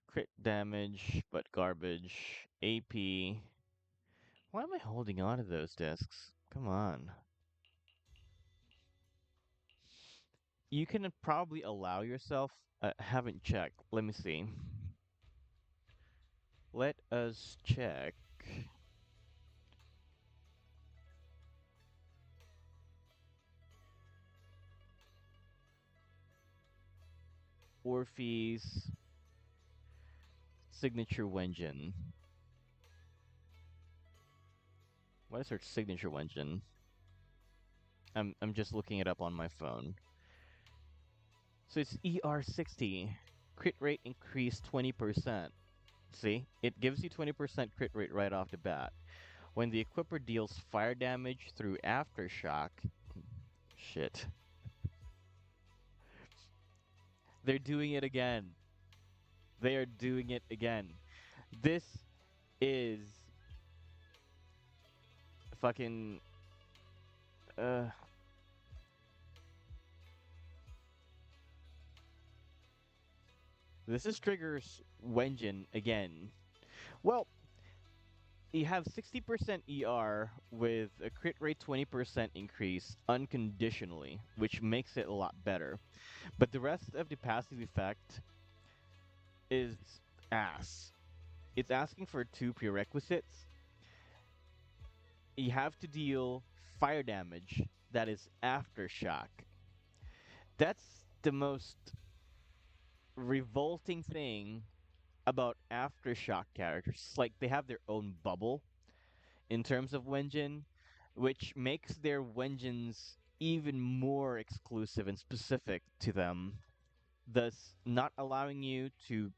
S1: Crit damage, but garbage. AP. Why am I holding on to those discs? Come on. You can probably allow yourself. Haven't checked. Let me see. Let us check. Orphe's signature Wenjin. What is her signature Wenjin? I'm just looking it up on my phone. So it's ER60. Crit rate increased 20%. See? It gives you 20% crit rate right off the bat. When the equipper deals fire damage through aftershock. Shit. They're doing it again. They are doing it again. This is fucking this is Trigger's Wenjin again. Well, you have 60% ER with a crit rate 20% increase unconditionally, which makes it a lot better. But the rest of the passive effect is ass. It's asking for 2 prerequisites. You have to deal fire damage that is aftershock. That's the most revolting thing about aftershock characters. Like, they have their own bubble in terms of Wenjin, which makes their Wenjins even more exclusive and specific to them, thus not allowing you to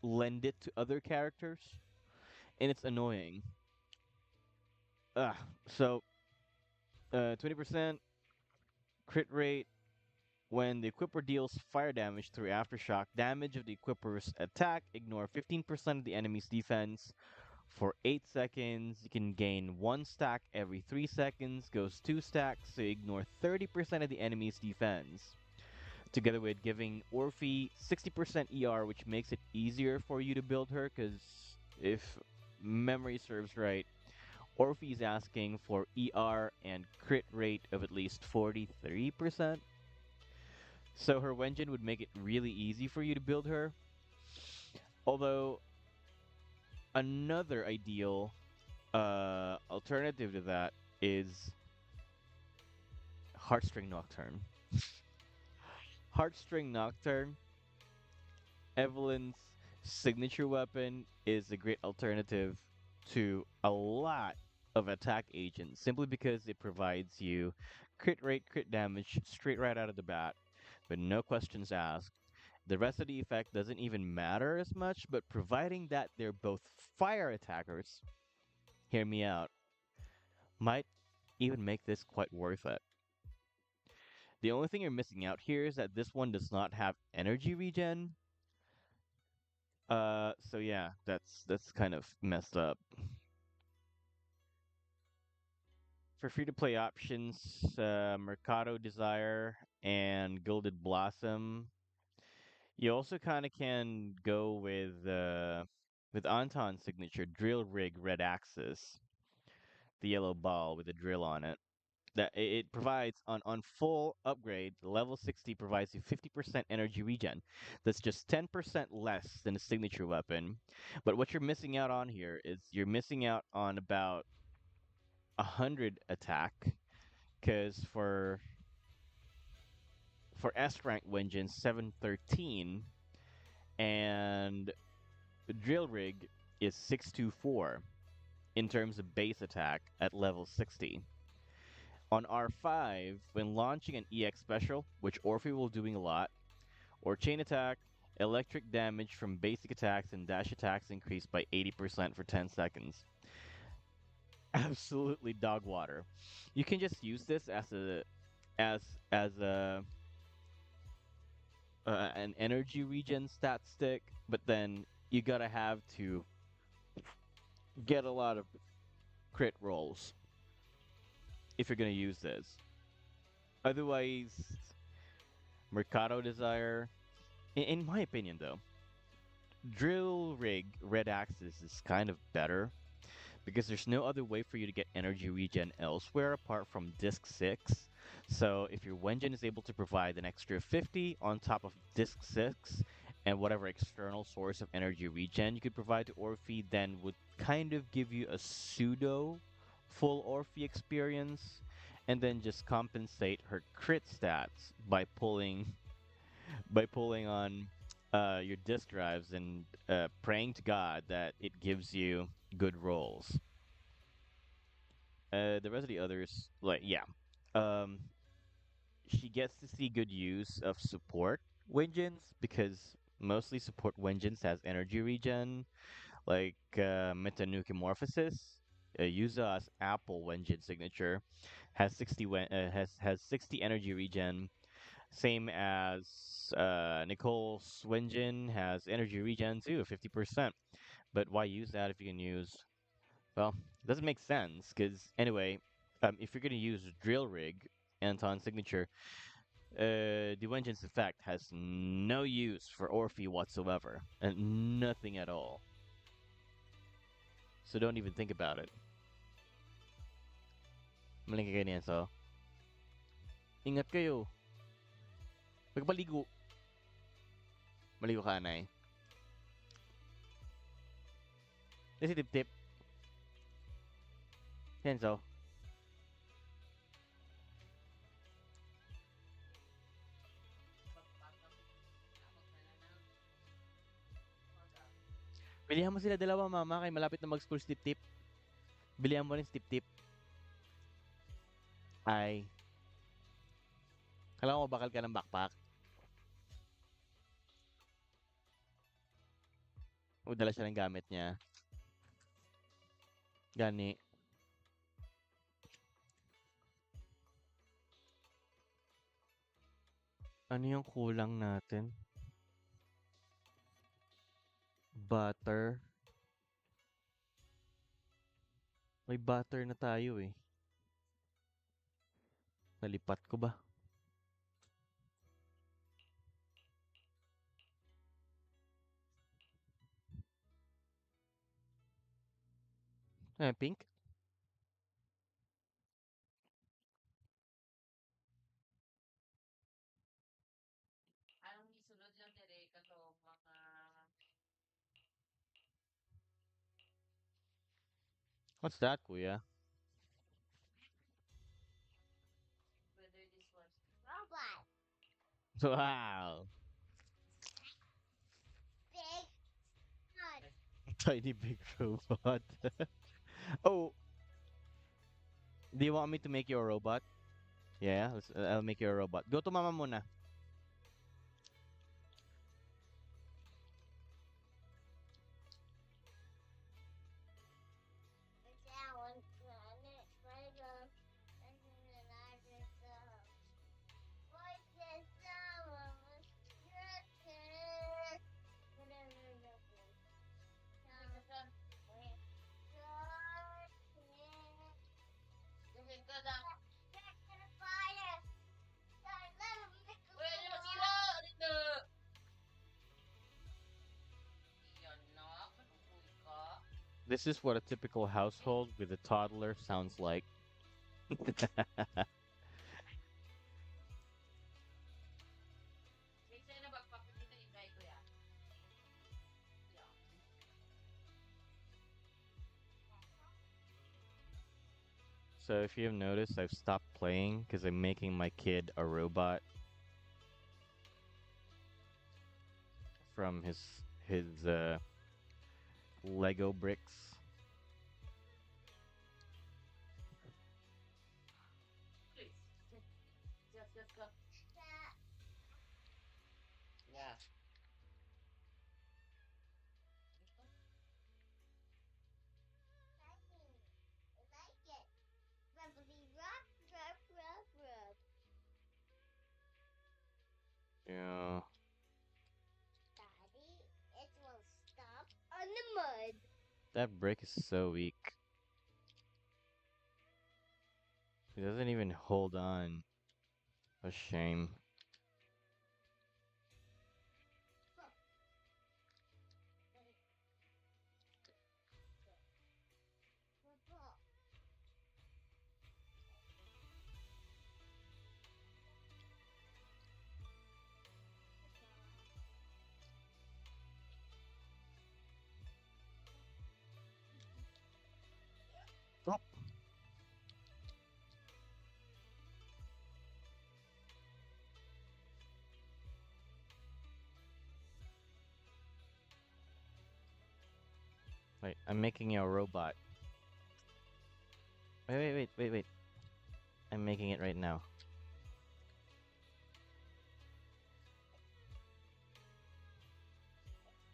S1: lend it to other characters, and it's annoying. So 20% crit rate when the equipper deals fire damage through aftershock. Damage of the equipper's attack. Ignore 15% of the enemy's defense. For 8 seconds, you can gain 1 stack every 3 seconds. Goes 2 stacks, so ignore 30% of the enemy's defense. Together with giving Orphe 60% ER, which makes it easier for you to build her, because if memory serves right, Orphe is asking for ER and crit rate of at least 43%. So her Wenjin would make it really easy for you to build her. Although, another ideal alternative to that is Heartstring Nocturne. Heartstring Nocturne, Evelyn's signature weapon, is a great alternative to a lot of attack agents, simply because it provides you crit rate, crit damage straight right out of the bat, but no questions asked. The rest of the effect doesn't even matter as much, but providing that they're both fire attackers, hear me out, might even make this quite worth it. The only thing you're missing out here is that this one does not have energy regen. So yeah, that's kind of messed up. For free-to-play options, Mercado Desire and Gilded Blossom. You also kind of can go with Anton's signature drill rig red axis, the yellow ball with a drill on it. That it provides on full upgrade, level 60 provides you 50% energy regen. That's just 10% less than a signature weapon. But what you're missing out on here is you're missing out on about 100 attack, because for S rank Wenjin 713 and drill rig is 624 in terms of base attack at level 60. On R5, when launching an EX special, which Orphe will doing a lot, or chain attack, electric damage from basic attacks and dash attacks increase by 80% for 10 seconds. Absolutely dog water. You can just use this as a an energy regen stat stick, but then you gotta have to get a lot of crit rolls if you're gonna use this. Otherwise, Mercado Desire, in my opinion though, Drill Rig Red Axis is kind of better because there's no other way for you to get energy regen elsewhere apart from Disc 6. So if your Wenjin is able to provide an extra 50 on top of Disc 6 and whatever external source of energy regen you could provide to Orphe, then would kind of give you a pseudo full Orphe experience, and then just compensate her crit stats by pulling on your disk drives and praying to God that it gives you good rolls. The rest of the others, like yeah, um, she gets to see good use of support Wenjins because mostly support Wenjins has energy regen, like Metanucleomorphosis. Yuza's Apple Wenjin signature has 60 has 60 energy regen, same as Nicole's Wenjin has energy regen too, 50%. But why use that if you can use? Well, it doesn't make sense because anyway, if you're gonna use drill rig, Anton's signature, the Wenjin's effect has no use for Orphe whatsoever, and nothing at all. So don't even think about it. Maling kayo niyan, so ingat kayo. Magpaligo. Maligo ka, Nay. Kasi tip-tip. Yan, so. Bilihan mo sila dalawa, mama, kay malapit na mag-school si tip-tip. Bilihan mo rin si tip-tip. Ay. Kailangan mo bakal ka ng backpack. O dala siya ng gamit niya. Gani. Ano yung kulang natin? Butter. May butter na tayo eh. Nalipat ko ba? Pink? What's that, kuya?
S3: Robot.
S1: Wow.
S3: Big. Not.
S1: Tiny big robot. Oh, do you want me to make you a robot? Yeah, I'll make you a robot. Go to mama muna.
S3: That one planet. Right up. And then I just.
S1: This is what a typical household with a toddler sounds like. So if you've noticed, I've stopped playing because I'm making my kid a robot from his Lego bricks.
S3: That
S4: Yeah.
S3: liking. I like it. Rubbly rub, rub, rub, rub.
S1: Yeah.
S3: Daddy, it will stop on the mud.
S1: That brick is so weak. It doesn't even hold on. A shame. Oh, wait, I'm making you a robot. Wait. I'm making it right now.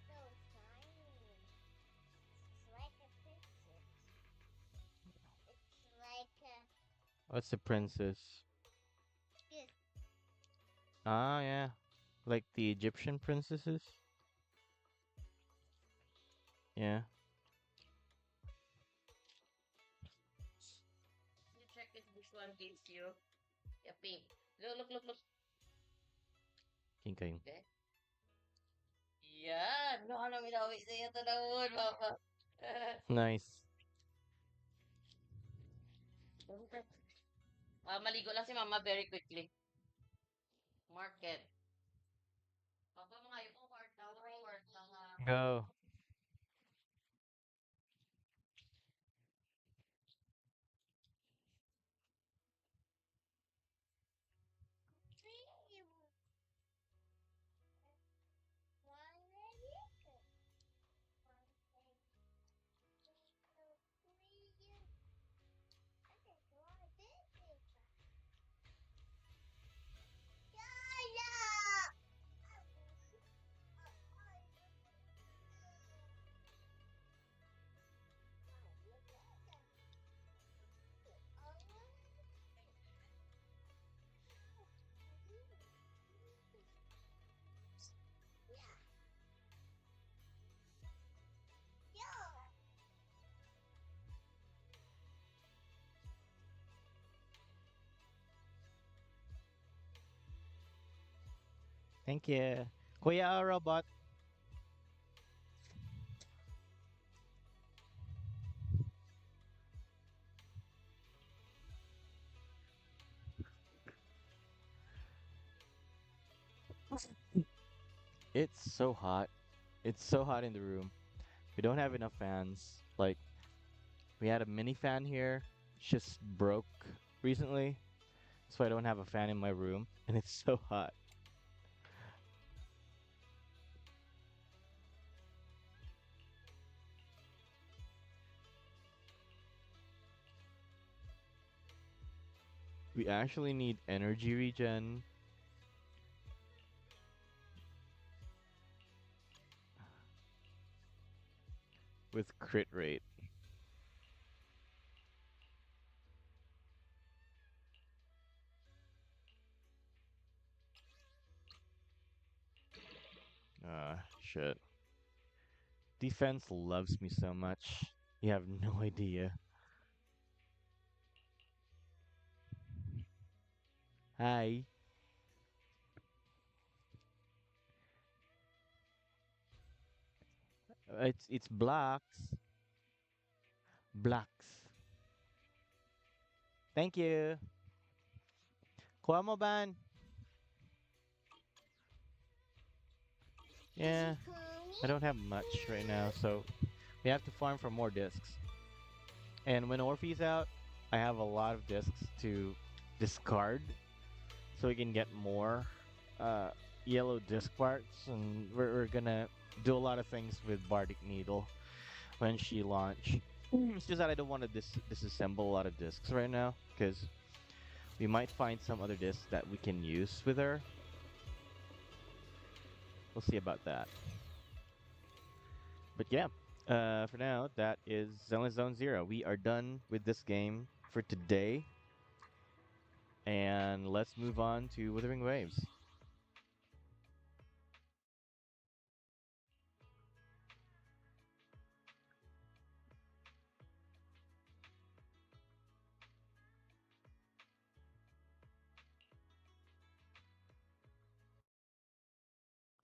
S3: So tiny. It's like a princess. It's like a
S1: What's the princess?
S3: this.
S1: Ah, yeah. Like the Egyptian princesses? Yeah.
S4: You check if this one fits you. Yeah, pink. Look.
S1: Kinkay.
S4: Okay. Yan. No, ano, minawi sa'yo ito naman, mama.
S1: Nice.
S4: Maligo lang si mama very quickly. Market. Papa, mga yung kwarta nga.
S1: Go. Thank you. Kuya robot. It's so hot. It's so hot in the room. We don't have enough fans. Like, we had a mini fan here. It's just broke recently. So I don't have a fan in my room. And it's so hot. We actually need energy regen with crit rate. Shit. Defense loves me so much. You have no idea. Hi. It's blocks. Blocks. Thank you. Kuha mo, Ban. Yeah, I don't have much right now, so we have to farm for more discs. And when Orphe's out, I have a lot of discs to discard, so we can get more uh, yellow disc parts. And we're gonna do a lot of things with Bardic Needle when she launch. It's just that I don't want to disassemble a lot of discs right now, because we might find some other discs that we can use with her. We'll see about that. But yeah, for now, that is Zenless Zone Zero. We are done with this game for today. And let's move on to Withering Waves.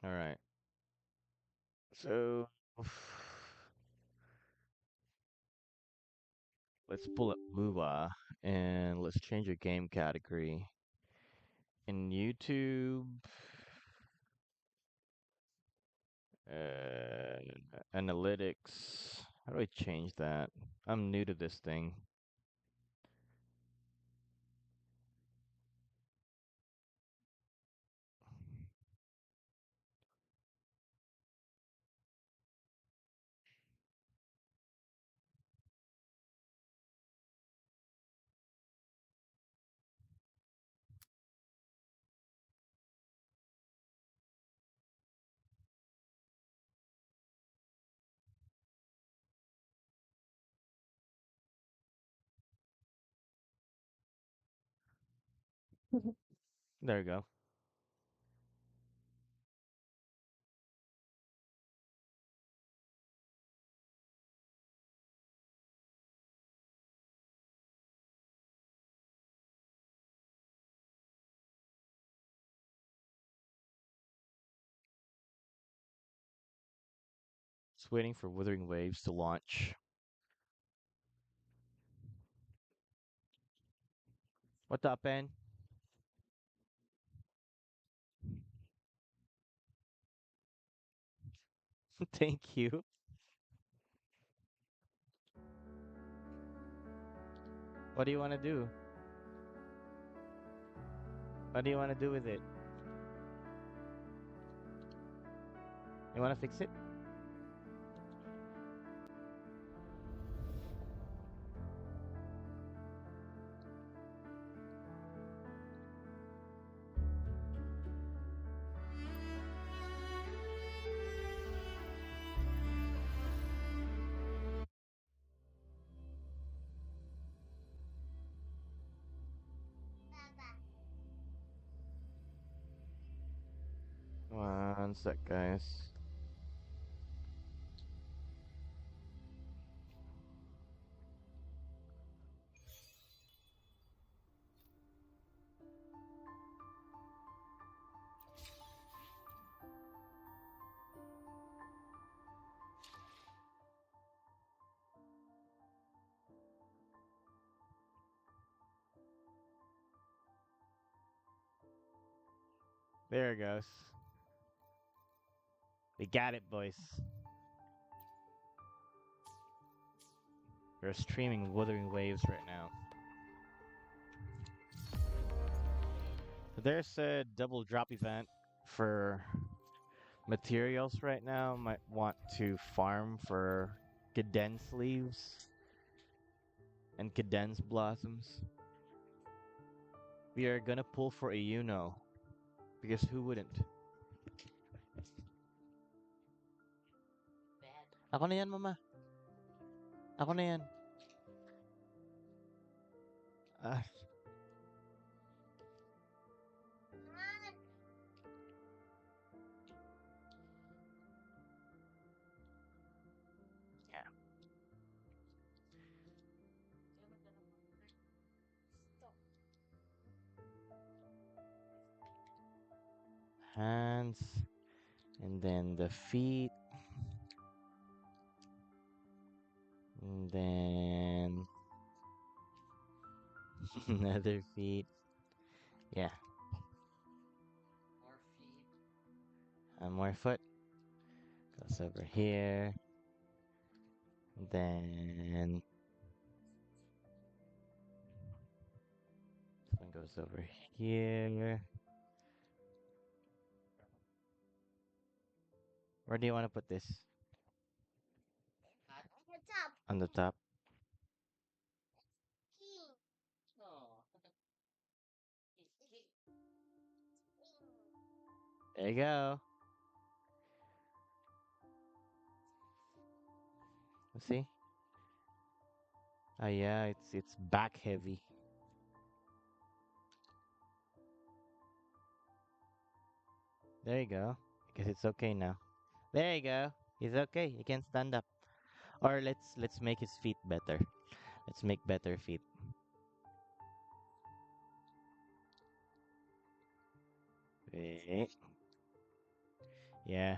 S1: All right. So let's pull up Wuwa and let's change a game category. In YouTube, analytics. How do I change that? I'm new to this thing. There we go. Just waiting for Withering Waves to launch. What's up, Ben? Thank you. What do you want to do? What do you want to do with it? You want to fix it?
S3: Baba.
S1: One sec, guys. There it goes. We got it, boys. We're streaming Wuthering Waves right now. There's a double drop event for materials right now. Might want to farm for cadence leaves and cadence blossoms. We are gonna pull for a Uno because who wouldn't?
S4: Bad.
S1: Ako na yan, mama. Ako na yan. Ah, yeah. Hands, and then the feet, and then Another feet. Yeah,
S4: More feet.
S1: one more foot. Goes over here. Then this one goes over here. Where do you want to put this?
S4: Cat.
S3: On the top.
S1: On the top.
S3: King.
S4: Oh. He's cute.
S1: There you go. See? Oh yeah, it's back heavy. There you go. I guess it's okay now. There you go. He's okay. He can stand up. Or let's make his feet better. Let's make better feet. Wait. Yeah,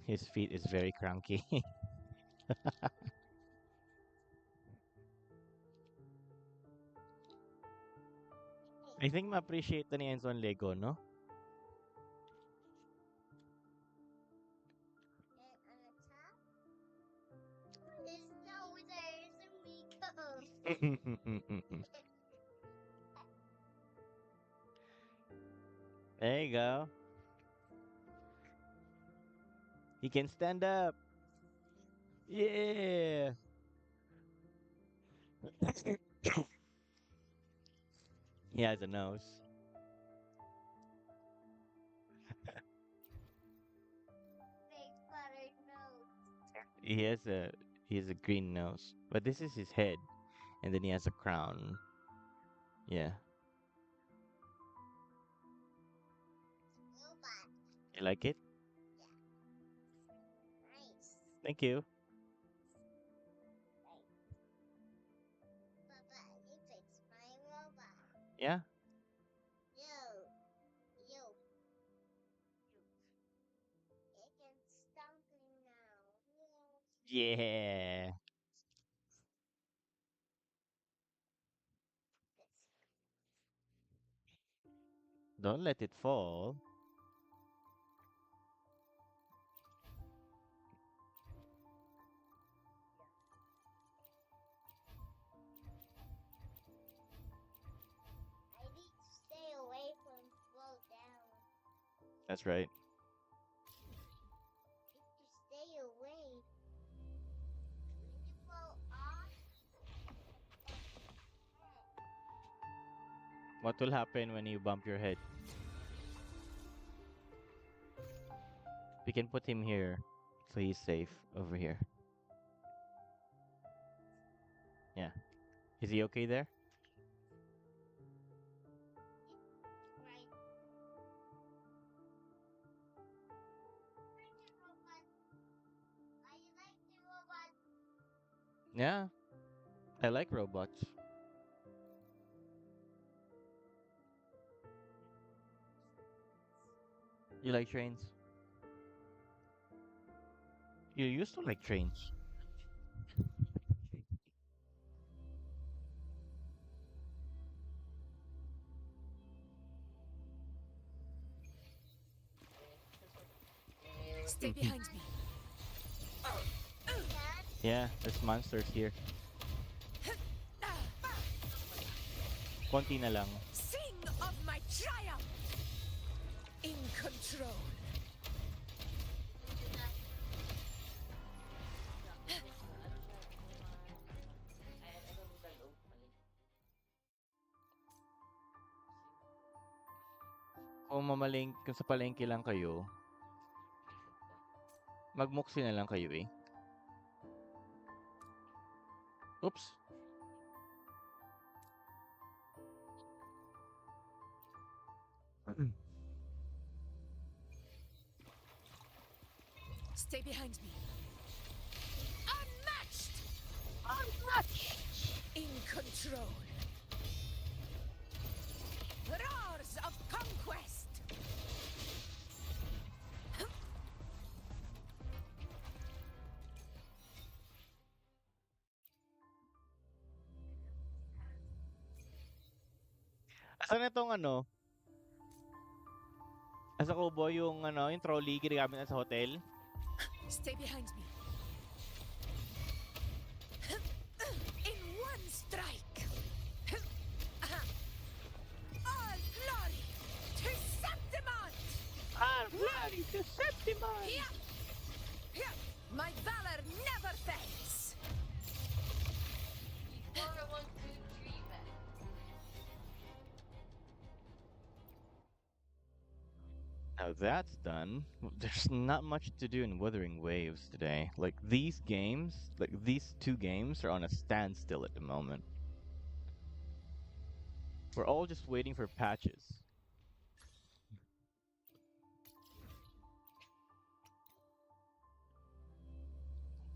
S1: his feet is very cranky. I think ma-appreciate na ni Enzo ang Lego, no?
S3: And on the top. His nose there's a Miko.
S1: There you go. He can stand up. Yeah. He has a nose.
S3: Big butter nose.
S1: He has a he has a green nose. But this is his head. And then he has a crown. Yeah.
S3: Robot.
S1: You like it?
S3: Nice.
S1: Thank you.
S3: Papa, you fix my robot.
S1: Yeah.
S3: Yo. Yo. It can stomping now.
S1: Yeah. Don't let it fall.
S3: I need to stay away from slow down.
S1: That's right.
S3: If you stay away, when you fall off,
S1: What will happen when you bump your head? We can put him here so he's safe over here. Yeah. Is he okay there?
S3: right. Like the robot. I like the robot.
S1: Yeah. I like robots. You like trains? You used to like trains.
S2: Stay behind me.
S3: Dad,
S1: Yeah, there's monsters here. Konti na lang.
S2: Sing of my triumph. In control.
S1: Kung sa palengke lang kayo, magmuksi na lang kayo eh. Oops.
S2: Stay behind me. Unmatched. Unmatched. In control. Roars of conquest.
S1: Asan itong ano? Asa ko boy yung ano, yung trolley ginagamit na sa hotel?
S2: Stay behind me. In one strike. All glory to Septimon!
S1: Ah, bloody to Septimon!
S2: Here! Here! My valor never fails!
S4: Before 1, 2, 3, man.
S1: Now that's done. There's not much to do in Wuthering Waves today. Like these games, like these two games are on a standstill at the moment. We're all just waiting for patches.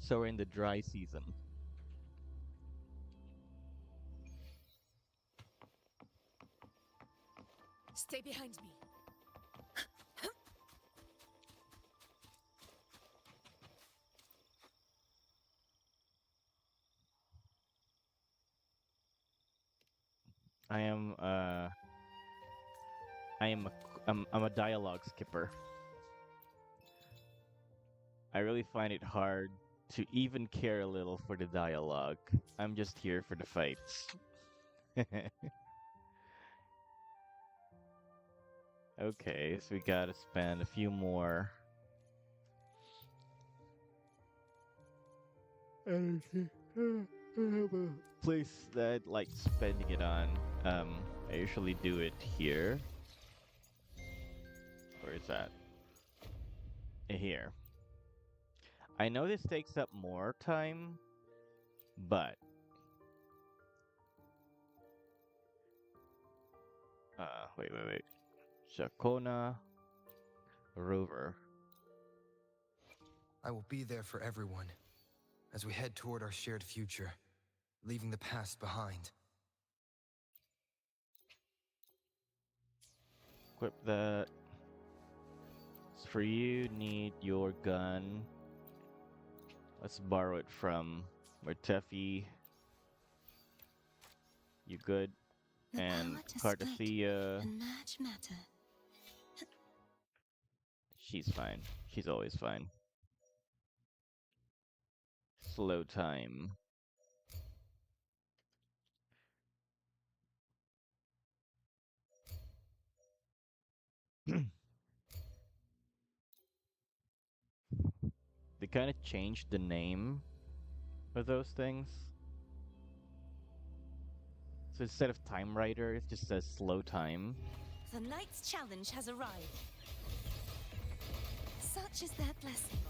S1: So we're in the dry season.
S2: Stay behind me.
S1: I am I'm a dialogue skipper. I really find it hard to even care a little for the dialogue. I'm just here for the fights. Okay, so we gotta spend a few more energy. Place that I like spending it on. I usually do it here. Where is that? Here. I know this takes up more time, but wait. Shakona Rover.
S5: I will be there for everyone as we head toward our shared future, leaving the past behind.
S1: Equip that. So for you, need your gun. Let's borrow it from Mertefi. You good?
S6: The
S1: And
S6: power to split
S1: Cardathea.
S6: and merge matter.
S1: She's fine. She's always fine. Slow time. They kind of changed the name of those things. So instead of Time Rider, it just says Slow Time.
S6: The knight's challenge has arrived. Such is their blessing.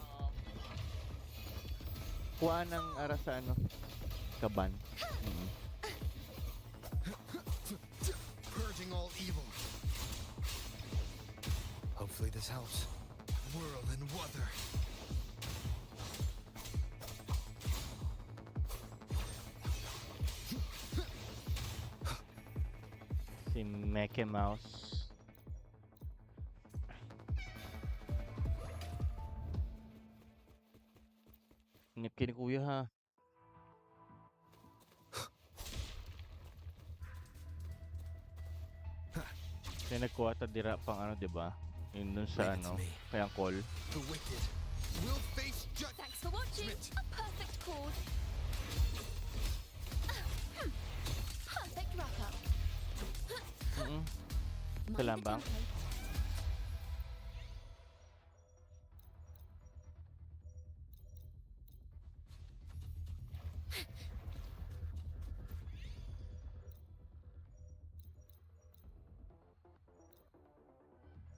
S1: Kuha ng ara sa ano? Kaban.
S5: Purging all evil. Hopefully this helps. Whirl and Wuther.
S1: Si Mickey Mouse. Nipkin ni kuya ha. Kaya nagkuha ta dira pang ano, di ba? Yun dun sa ano, kaya call.
S5: The wicked will face judgment.
S6: Thanks for watching. A perfect cause. Perfect wrap up. Mind
S1: Kailan
S6: the
S1: ba?
S6: tempo.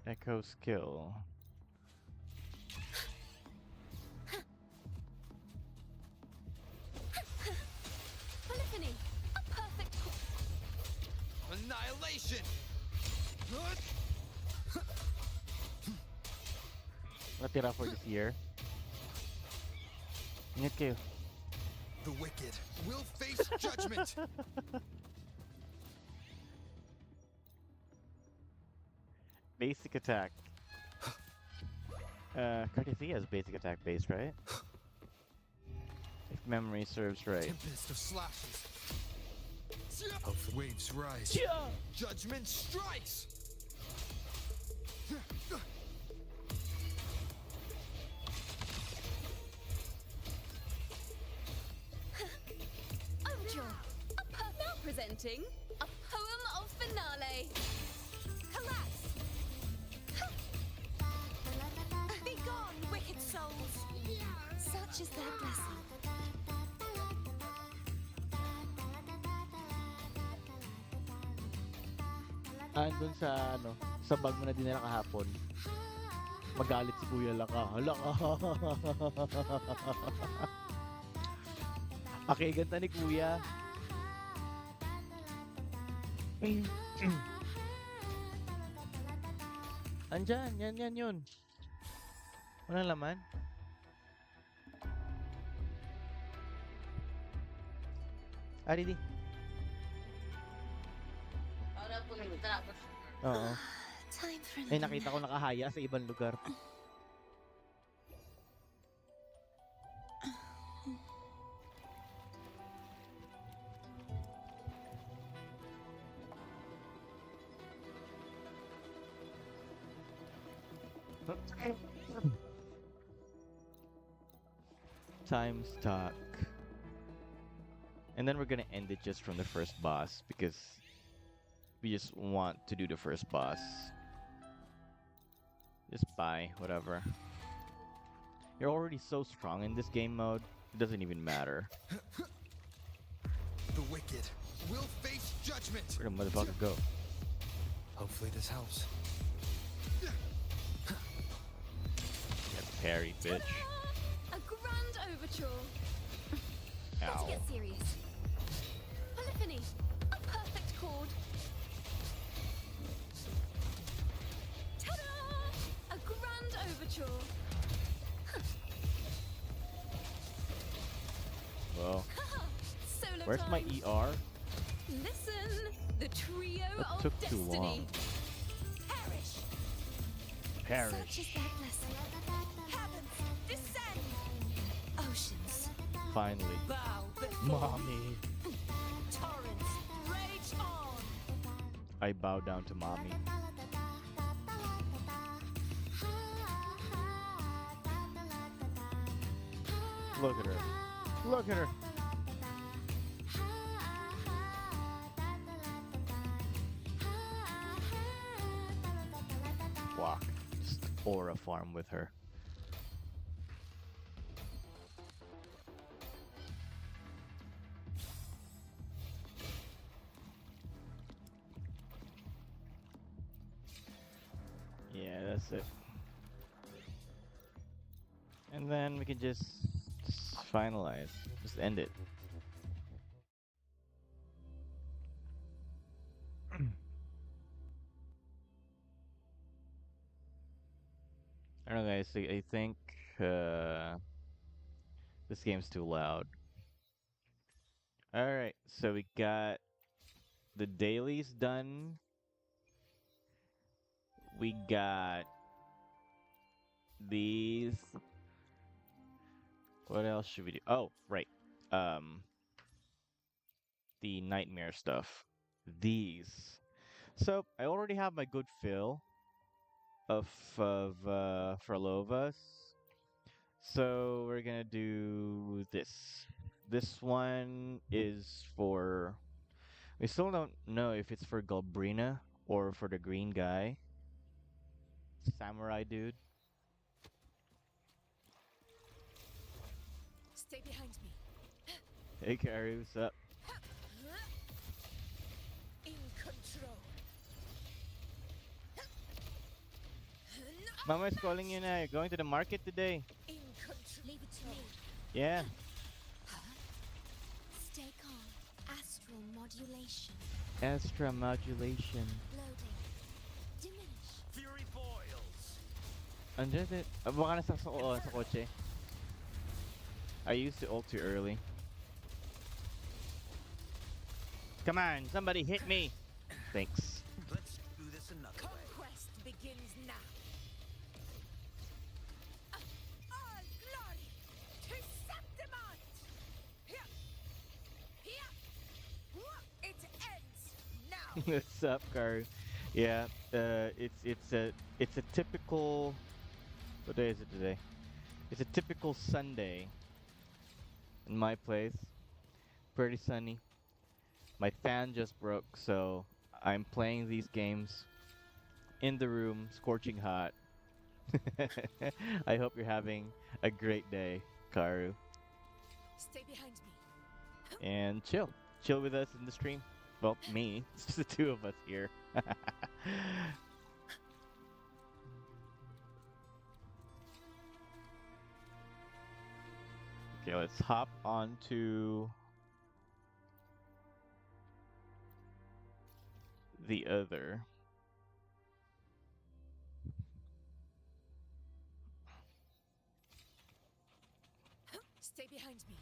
S1: Echo skill.
S6: Polyphony. A perfect cause.
S5: Annihilation.
S1: Natira for this year. Ingat kayo.
S5: The wicked will face judgment.
S1: Basic attack. Cardathea has basic attack base, right? If memory serves right.
S5: Tempest of slashes. Hopefully waves rise.
S1: Yeah.
S5: Judgment strikes!
S6: Overture. Now presenting a poem of finale. Collapse. Be gone, wicked souls. Such is their blessing.
S7: Andun sa sa bag mo na dinala kahapon. Magalit si Kuya Laka. Hala ka. Okay, ganda ni Kuya. Andyan, yan yun. Walang laman. Ari di.
S4: Para po yung tapos.
S7: Oo.
S6: Time for
S7: Eh, nakita ko nakahaya sa ibang lugar. Time stuck. And then we're gonna end it just from the first boss because we just want to do the first boss. Just buy whatever. You're already so strong in this game mode, it doesn't even matter.
S5: The wicked will face judgment.
S7: Where the motherfucker go?
S5: Hopefully this helps.
S1: Get parried, bitch.
S6: a grand overture. Let's
S1: Ow.
S6: get serious. Polyphony. A perfect chord. Ta-da! A grand overture.
S1: Well,
S6: Solo
S1: where's my
S6: time.
S1: ER?
S6: Listen, the trio
S1: That
S6: of
S1: took too
S6: destiny.
S1: long.
S6: Perish. Such
S1: Perish.
S6: is their blessing. Heavens, descend. Oceans,
S1: Finally.
S6: bow before.
S7: Mommy.
S6: Torrents, rage on.
S1: I bow down to mommy. Look at her. Look at her. Walk. Just aura farm with her. Yeah, that's it. And then we can just finalize. Just end it. I don't know, guys. I think this game's too loud. All right, so we got the dailies done. We got these. What else should we do? Oh, right. The nightmare stuff. These. So I already have my good fill of Frolovas. So we're gonna do this. This one is for. We still don't know if it's for Galbrina or for the green guy. Samurai dude.
S6: Stay behind me.
S1: Hey Carrie, what's up?
S6: In control.
S1: Mama's calling you now. You're going to the market today.
S6: In control. Leave it to me.
S1: Yeah.
S6: Stay calm. Astral modulation.
S1: Extra modulation.
S6: Loading. Diminish.
S5: Fury boils.
S1: Andyan din. Baka nasa sa kotse. I used to ult too early. Come on, somebody hit me. Thanks.
S5: Let's do this another way.
S6: Conquest begins now. All glory to Septimont! Here! Here! It's
S1: What's up, Karu? Yeah, it's a typical. What day is it today? It's a typical Sunday in my place. Pretty sunny. My fan just broke, so I'm playing these games in the room, scorching hot. I hope you're having a great day, Karu,
S6: Stay behind me.
S1: and chill with us in the stream. Well, me. It's just the two of us here. Okay, let's hop onto the other.
S6: Stay behind me.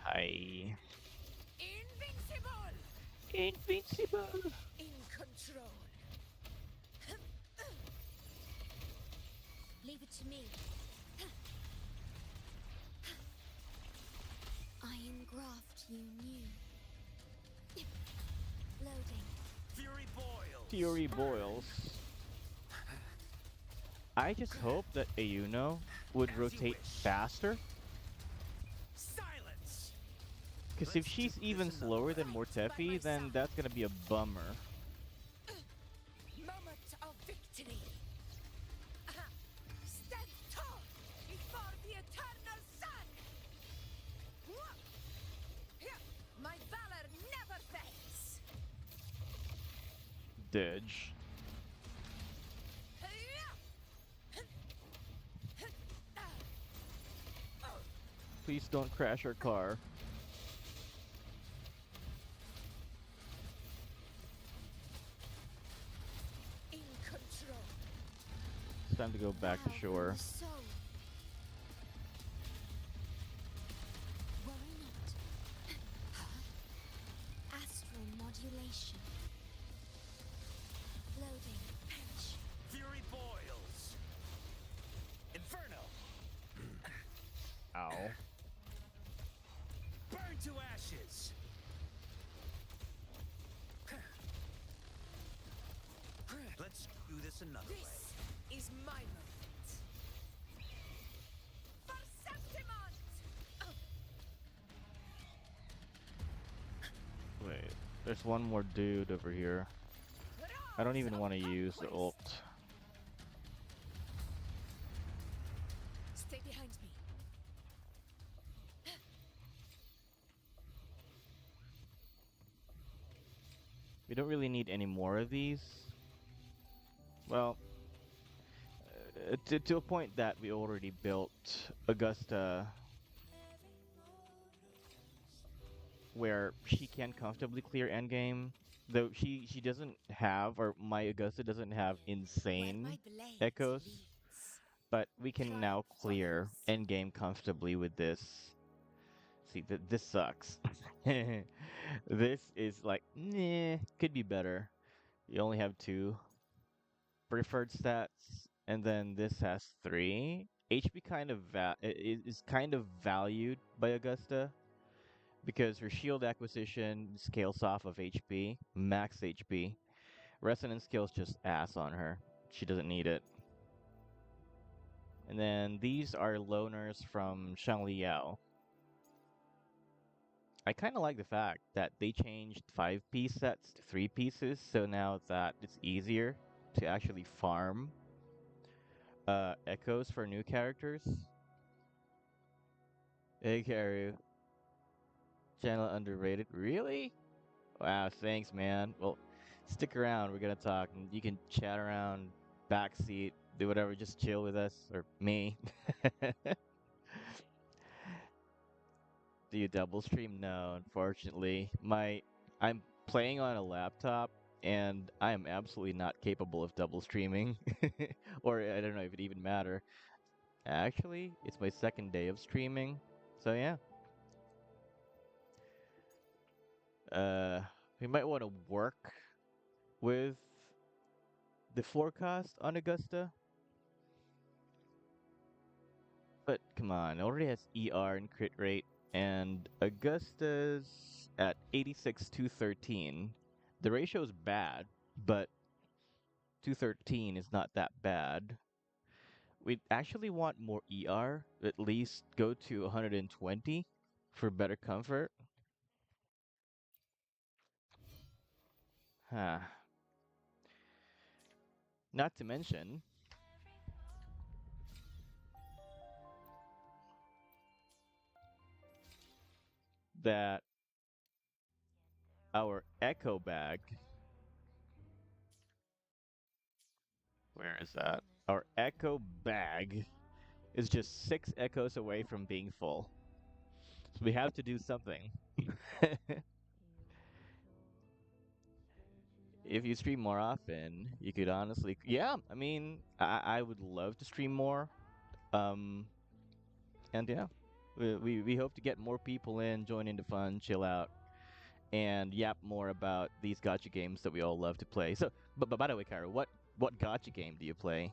S1: Hi.
S6: Invincible!
S1: Invincible.
S6: In control.
S3: Leave it to me. Iron graft you knew. Loading.
S8: Fury boils.
S1: Fury boils. I just hope that Ayuno would
S8: As you
S1: rotate
S8: wish.
S1: faster.
S8: Silence.
S1: Because if
S8: Let's
S1: she's
S8: do
S1: even
S8: this another
S1: slower
S8: way.
S1: than Mortefi, then that's gonna be a bummer.
S6: Moment of victory. Stand tall before the eternal sun. My valor never fades.
S1: Didge. Please don't crash our car.
S6: In control.
S1: It's time to go back to
S3: Now
S1: shore.
S3: the soul. Worry not. Astral modulation. Loading. Pinch.
S8: Fury boils. Inferno.
S1: Ow.
S8: Burn to ashes. Let's do this another way.
S6: This is my moment. For Septimont!
S1: Wait, there's one more dude over here. I don't even want to use the ult.
S6: Stay behind me.
S1: We don't really need any more of these. Well, to a point that we already built Augusta where she can comfortably clear endgame. Though she doesn't have, or my Augusta doesn't have insane echoes, but we can now clear endgame comfortably with this. See, this sucks. This is like, nah, could be better. You only have 2 preferred stats, and then this has 3. HP kind of is kind of valued by Augusta because her shield acquisition scales off of HP, max HP. Resonance skill's just ass on her. She doesn't need it. And then these are loaners from Shangli Yao. I kind of like the fact that they changed 5-piece sets to 3 pieces, so now that it's easier to actually farm echoes for new characters. Hey, Karu. Channel underrated? Really? Wow, thanks, man. Well, stick around. We're gonna talk, and you can chat around, backseat, do whatever. Just chill with us or me. Do you double stream? No, unfortunately. I'm playing on a laptop, and I am absolutely not capable of double streaming, or I don't know if it even matter. Actually, it's my second day of streaming, so yeah. We might want to work with the forecast on Augusta. But come on, it already has ER and crit rate. And Augusta's at 86-213. The ratio is bad, but 213 is not that bad. We actually want more ER, at least go to 120 for better comfort. Huh. Not to mention that our echo bag, where is that? Our echo bag is just 6 echoes away from being full. So we have to do something. If you stream more often, you could honestly, yeah, I mean, I would love to stream more. Um, and yeah, we hope to get more people in, join in the fun, chill out, and yap more about these gotcha games that we all love to play. So, but by the way, Kyra, what gotcha game do you play?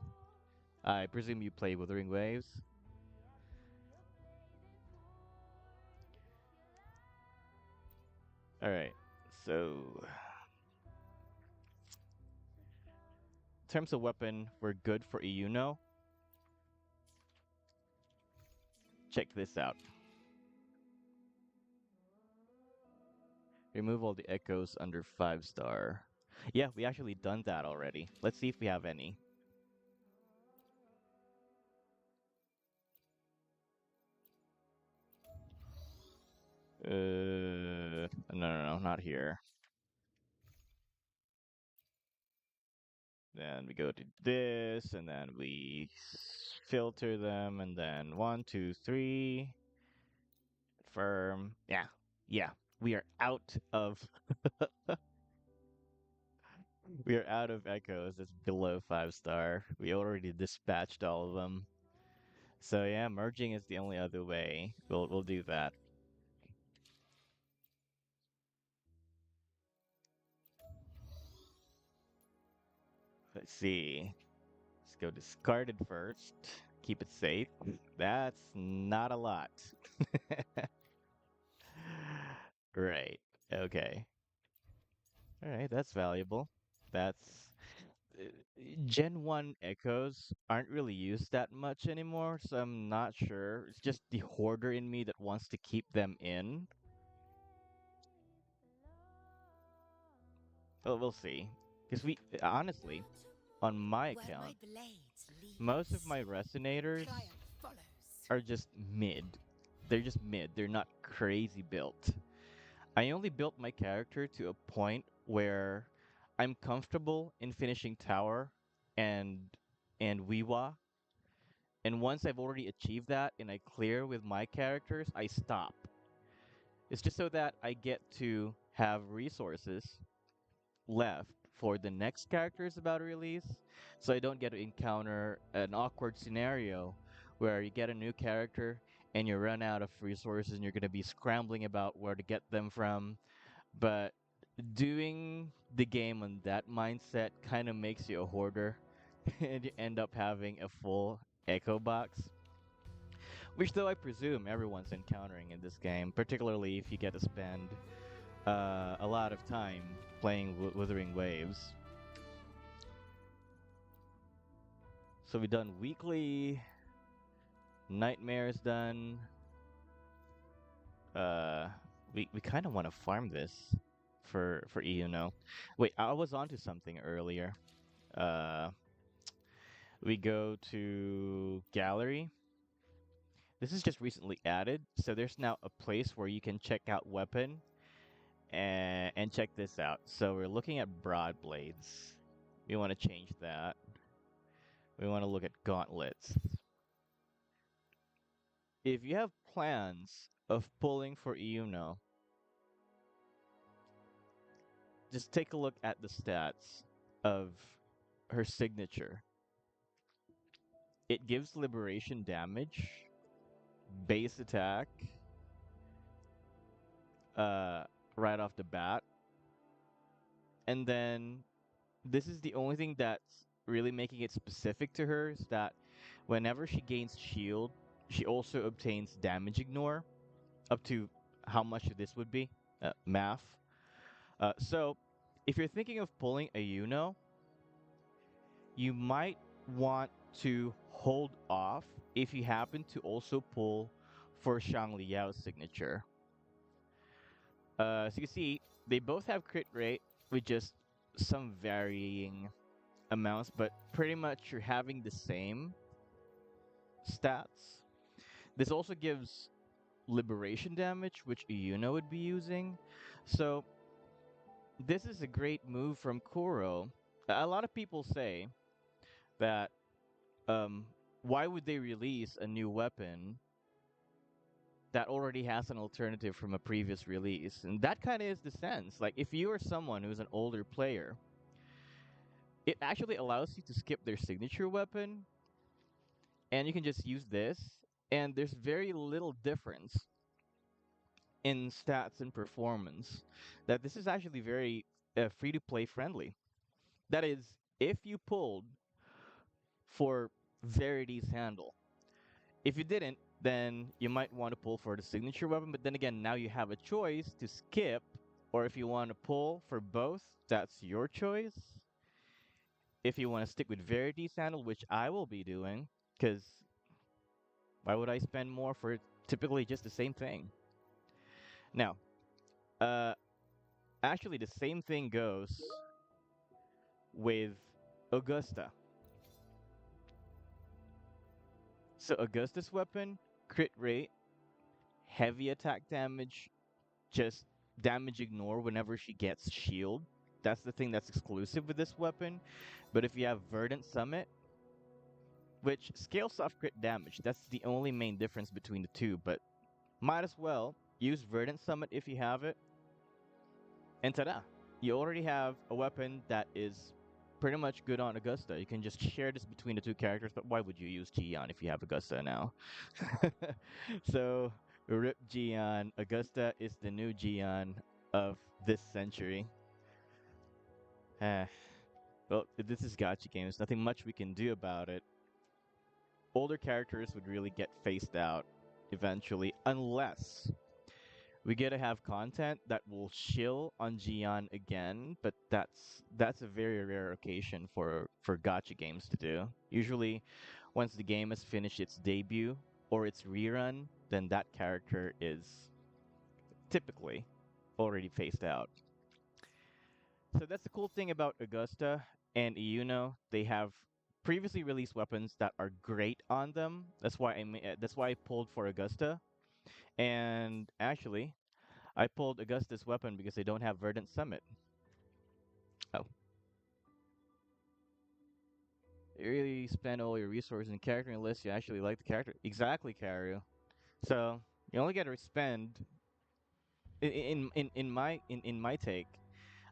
S1: I presume you play Wuthering Waves. All right. So, in terms of weapon, we're good for Iuno. Check this out. Remove all the echoes under 5-star. Yeah, we actually done that already. Let's see if we have any. No, not here. Then we go to this, and then we filter them, and then 1, 2, 3. Confirm. Yeah. We are out of we are out of echoes. It's below 5-star. We already dispatched all of them. So yeah, merging is the only other way. We'll do that. Let's see. Let's go discarded first. Keep it safe. That's not a lot. Right. Okay. All right, that's valuable. That's uh, Gen 1 echoes aren't really used that much anymore, so I'm not sure. It's just the hoarder in me that wants to keep them in. Well, we'll see. Because we, honestly, on my
S6: Where my
S1: account,
S6: blades lead
S1: most of
S6: us,
S1: my resonators
S6: triumph follows.
S1: are just mid. They're just mid. They're not crazy built. I only built my character to a point where I'm comfortable in finishing tower and Wuwa. And once I've already achieved that and I clear with my characters, I stop. It's just so that I get to have resources left for the next characters about to release, so I don't get to encounter an awkward scenario where you get a new character and you run out of resources and you're going to be scrambling about where to get them from. But doing the game on that mindset kind of makes you a hoarder and you end up having a full echo box, which though I presume everyone's encountering in this game, particularly if you get to spend a lot of time playing Wuthering Waves. So we've done weekly, Nightmare's done. Uh, we kind of want to farm this for Iuno. Wait, I was onto something earlier. Uh, we go to gallery. This is just recently added, so there's now a place where you can check out weapon and check this out. So we're looking at broad blades. We want to change that. We want to look at gauntlets. If you have plans of pulling for Iuno, just take a look at the stats of her signature. It gives liberation damage, base attack, right off the bat. And then this is the only thing that's really making it specific to her is that whenever she gains shield, she also obtains damage ignore. up to how much this would be. Math. So, if you're thinking of pulling a Yuno, you might want to hold off if you happen to also pull for Shang Liao's signature. So you can see they both have crit rate with just some varying amounts, but pretty much you're having the same stats. This also gives liberation damage, which Yuno would be using. So this is a great move from Kuro. A lot of people say that um, why would they release a new weapon that already has an alternative from a previous release? And that kind of is the sense. Like if you are someone who's an older player, it actually allows you to skip their signature weapon and you can just use this, and there's very little difference in stats and performance. That this is actually very free to play friendly. That is, if you pulled for Verity's handle. If you didn't, then you might want to pull for the signature weapon, but then again, now you have a choice to skip, or if you want to pull for both, that's your choice. If you want to stick with Verity's handle, which I will be doing, because why would I spend more for typically just the same thing? Now, uh, actually, the same thing goes with Augusta. So Augusta's weapon, crit rate, heavy attack damage, just damage ignore whenever she gets shield. That's the thing that's exclusive with this weapon. But if you have Verdant Summit, which scales off crit damage, that's the only main difference between the two. But might as well use Verdant Summit if you have it. And ta-da! You already have a weapon that is pretty much good on Augusta. You can just share this between the two characters, but why would you use Gion if you have Augusta now? So, rip Gion. Augusta is the new Gion of this century. Eh, well, this is Gacha games. Nothing much we can do about it. Older characters would really get phased out eventually, unless we get to have content that will chill on Gion again, but that's a very rare occasion for Gacha games to do. Usually, once the game has finished its debut or its rerun, then that character is typically already phased out. So that's the cool thing about Augusta and Iuno. They have previously released weapons that are great on them. That's why I pulled for Augusta. And actually, I pulled Augusta's weapon because they don't have Verdant Summit. Oh. You really spend all your resources in character unless you actually like the character. Exactly, Karu. So you only get to spend in my take.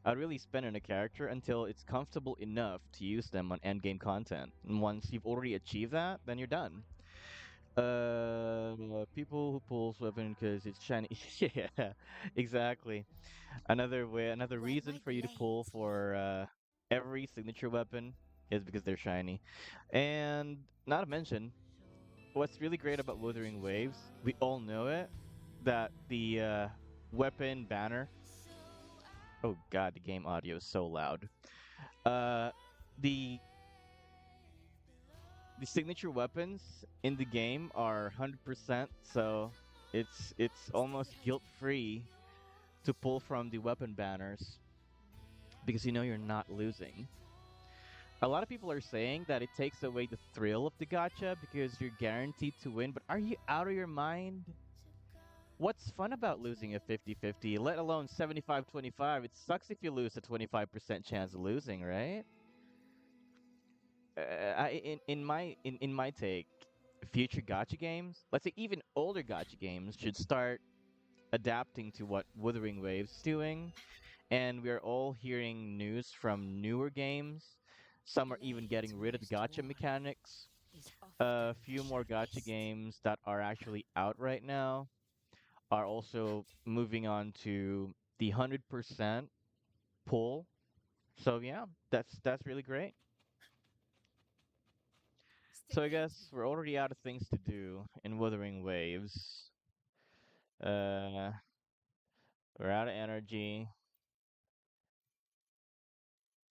S1: I'd really spend on a character until it's comfortable enough to use them on end game content. And once you've already achieved that, then you're done. People who pulls weapon because it's shiny. Yeah, exactly. Another
S6: Where
S1: reason
S6: might
S1: for you to pull
S6: lanes?
S1: for every signature weapon is because they're shiny. And not to mention, what's really great about Wuthering Waves, we all know it, that the weapon banner. Oh god, the game audio is so loud. Uh, the the signature weapons in the game are 100%, so it's almost guilt free to pull from the weapon banners because you know you're not losing. A lot of people are saying that it takes away the thrill of the gacha because you're guaranteed to win, but are you out of your mind? What's fun about losing a 50-50, let alone 75-25? It sucks if you lose a 25% chance of losing, right? In my take, future gacha games, let's say even older gacha games, should start adapting to what Wuthering Waves is doing. And we're all hearing news from newer games. Some are even
S6: Blades
S1: getting rid of the
S6: most
S1: gacha
S6: worn
S1: mechanics.
S6: is
S1: A
S6: often the
S1: few more gacha
S6: sharpest.
S1: games that are actually out right now are also moving on to the 100% pull. So yeah, that's really great.
S6: Stick
S1: So I
S6: with
S1: guess
S6: me.
S1: we're already out of things to do in Wuthering Waves. Uh, we're out of energy.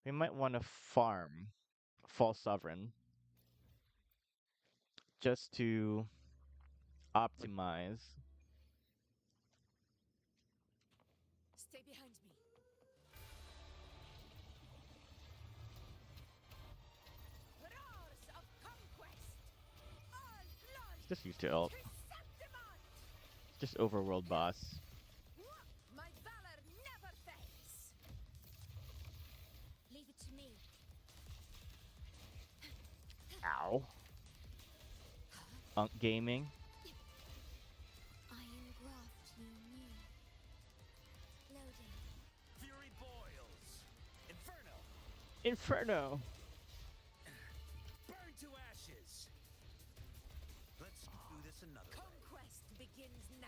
S1: We might want to farm False Sovereign just to optimize.
S6: Stay behind me. Roars of conquest. All blood.
S1: Just used to ult.
S6: Chrysanthemum.
S1: Just overworld boss.
S6: My valor never fades.
S2: Leave it to me.
S1: Ow. Unk Gaming.
S2: Iron graft you knew. Loading.
S8: Fury boils. Inferno.
S1: Inferno.
S8: Burn to ashes. Let's do this another way.
S6: Conquest begins now.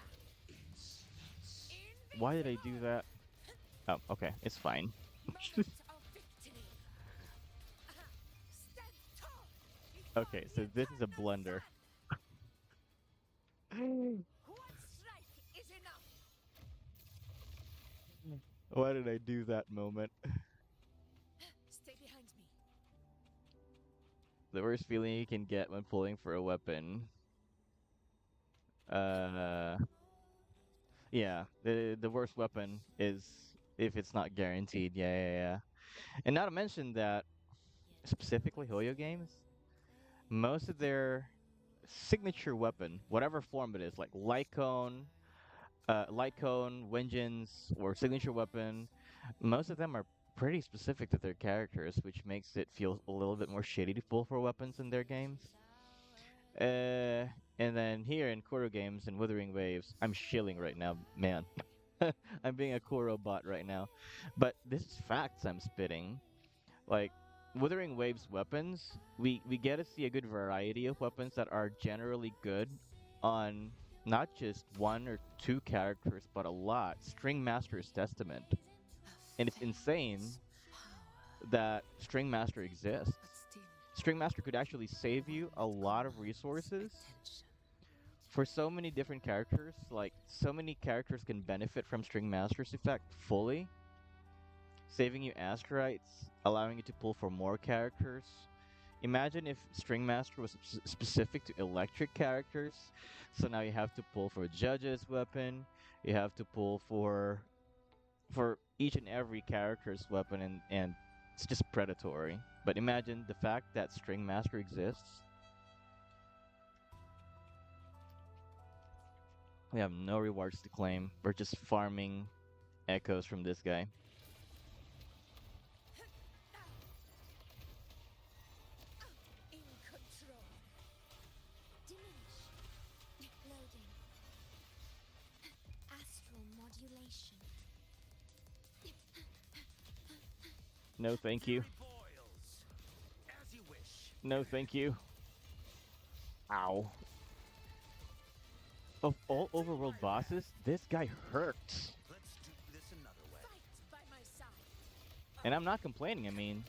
S1: Why did I do that? Oh, okay. It's fine.
S6: Moment of victory. Stand tall.
S1: Okay, so this is a blunder.
S6: One strike is enough.
S1: Why did I do that moment?
S6: Stay behind me.
S1: The worst feeling you can get when pulling for a weapon. Yeah, the worst weapon is if it's not guaranteed. Yeah. And not to mention that specifically Hoyo games, most of their signature weapon, whatever form it is, like light cone, vengeance, or signature weapon, most of them are pretty specific to their characters, which makes it feel a little bit more shitty to pull for weapons in their games. And then here in Kuro games and Withering Waves, I'm shilling right now, man. I'm being a Kuro bot right now. But this is facts I'm spitting. Like, Withering Waves weapons, we get to see a good variety of weapons that are generally good on not just one or two characters, but a lot. String Master's Testament. And it's insane that String Master exists. String Master could actually save you a lot of resources for so many different characters. Like, so many characters can benefit from String Master's effect fully, saving you asteroids, allowing you to pull for more characters. Imagine if String Master was specific to electric characters, so now you have to pull for Judge's weapon, you have to pull for each and every character's weapon, and it's just predatory. But imagine the fact that String Master exists. We have no rewards to claim. We're just farming echoes from this guy.
S6: In control.
S2: Diminish. Loading. Astral modulation.
S1: No, thank you.
S8: Fury boils. As you wish.
S1: No, thank you. Ow. Of all overworld bosses, this guy hurts.
S8: Let's do this another way.
S6: Fight by my side.
S1: And I'm not complaining. I mean,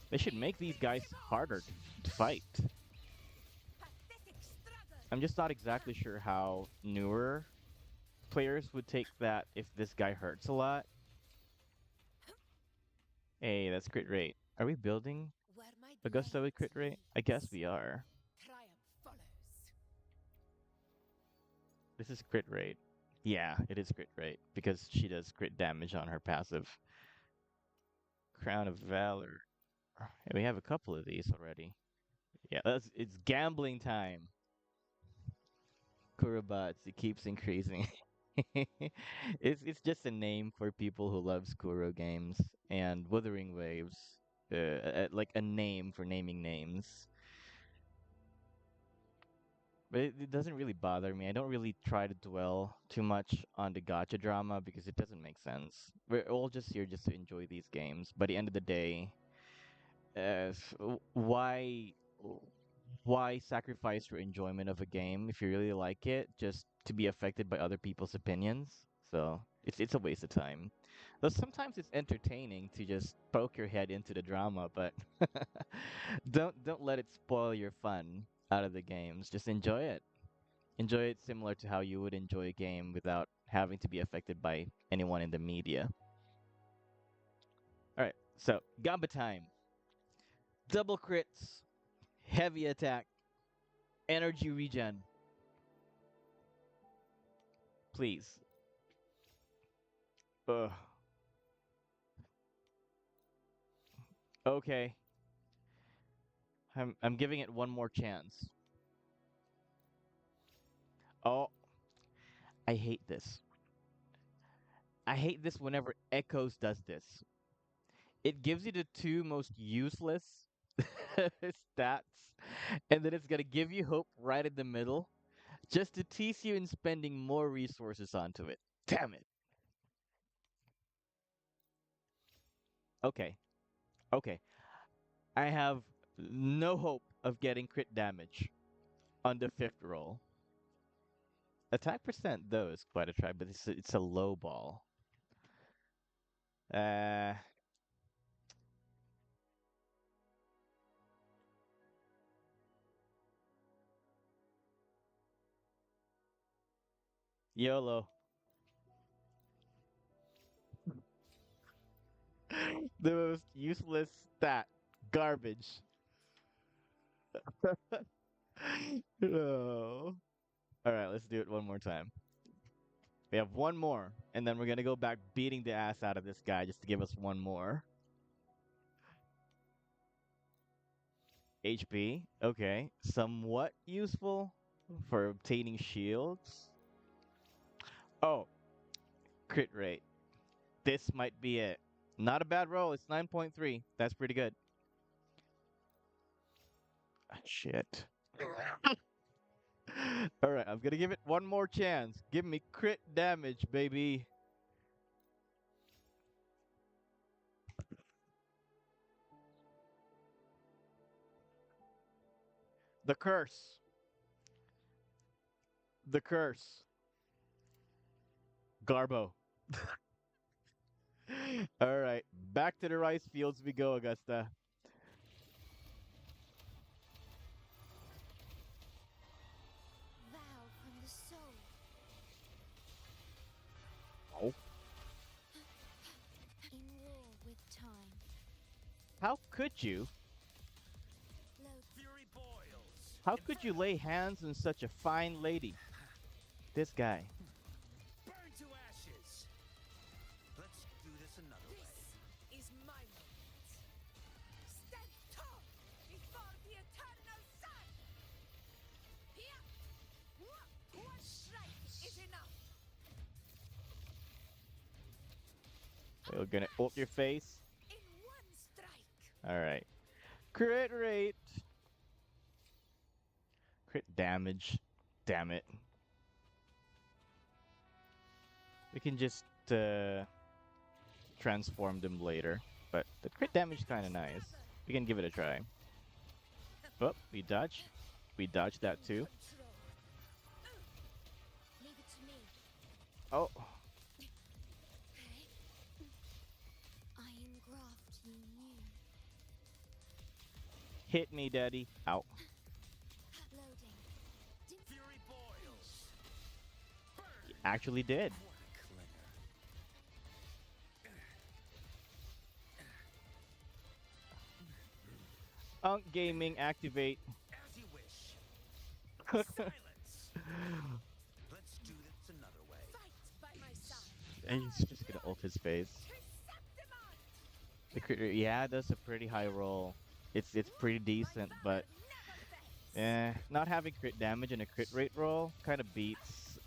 S1: they should make these guys harder to fight.
S6: Pathetic struggle.
S1: I'm just not exactly sure how newer players would take that if this guy hurts a lot. Hey, that's crit rate. Are we building
S6: Where my
S1: Augusta with crit rate? I guess we are.
S6: triumph follows.
S1: This is crit rate. Yeah, it is crit rate because she does crit damage on her passive. Crown of Valor. And we have a couple of these already. Yeah, it's gambling time. Kurobots, it keeps increasing. It's just a name for people who loves Kuro games, and Wuthering Waves, like a name for naming names. But it doesn't really bother me. I don't really try to dwell too much on the Gacha drama because it doesn't make sense. We're all just here just to enjoy these games. By the end of the day, why sacrifice your enjoyment of a game if you really like it just to be affected by other people's opinions? So it's a waste of time. Though sometimes it's entertaining to just poke your head into the drama, but don't let it spoil your fun out of the games. Just enjoy it. Enjoy it similar to how you would enjoy a game without having to be affected by anyone in the media. All right, so Gamba time. Double crits, heavy attack, energy regen. Please. Ugh. Okay. I'm giving it one more chance. Oh, I hate this. I hate this whenever Echoes does this. It gives you the two most useless stats, and then it's gonna give you hope right in the middle, just to tease you in spending more resources onto it. Damn it. Okay, okay. I have no hope of getting crit damage on the fifth roll. Attack percent though is quite a try, but it's a low ball. Uh, YOLO. The most useless stat. Garbage. No. All right, let's do it one more time. We have one more, and then we're gonna go back beating the ass out of this guy just to give us one more. HP, okay. Somewhat useful for obtaining shields. Oh, crit rate. This might be it. Not a bad roll. It's 9.3. That's pretty good. Ah, shit. All right, I'm gonna give it one more chance. Give me crit damage, baby. The curse. The curse. Garbo. All right, back to the rice fields we go, Augusta.
S6: Vow from the soul.
S1: Oh.
S6: In war with time.
S1: How could you?
S6: Load
S8: Fury boils.
S1: How could you lay hands on such a fine lady? This guy.
S8: Burn to ashes. Let's do this another way.
S6: This is my moment. Stand tall before the eternal sun. Here. One strike is enough.
S1: We're gonna ult your face.
S6: In one strike.
S1: All right. Crit rate. Crit damage. Damn it. We can just transform them later, but the crit damage is kind of nice. We can give it a try. Oh, we dodged. We dodged that too.
S6: Control. Leave it to me.
S1: Oh,
S6: I engraft you new.
S1: hit me, daddy. Ow.
S6: Loading.
S8: Fury boils. Burn.
S1: Actually did.
S8: What a clinger.
S1: Unk Gaming activate.
S8: As you wish. Silence. Let's do this another way.
S6: Fight by my side.
S1: And he's just gonna ult his face. The crit rate, yeah, that's a pretty high roll. It's pretty decent, but not having crit damage and a crit rate roll kind of beats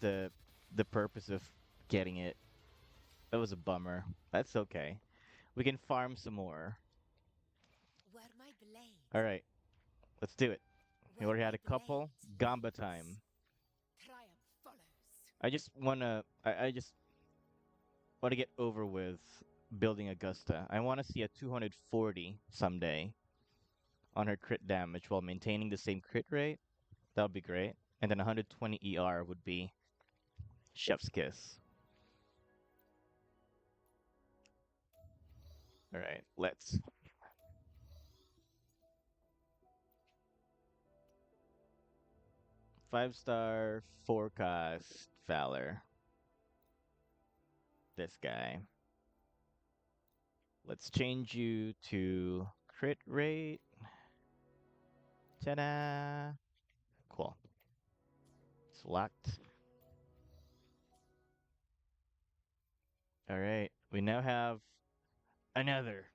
S1: the purpose of getting it. That was a bummer. That's okay. We can farm some more.
S6: Where my blade.
S1: All right, let's do it. We
S6: Where
S1: already had
S6: my
S1: a couple.
S6: blade
S1: Gamba
S6: bleeds.
S1: time.
S6: Triumph follows.
S1: I just wanna get over with building Augusta. I want to see a 240 someday on her crit damage while maintaining the same crit rate. That would be great. And then 120 ER would be chef's kiss. All right, let's. 5-star forecast Valor. This guy. Let's change you to crit rate. Ta-da! Cool. Select. All right. We now have another.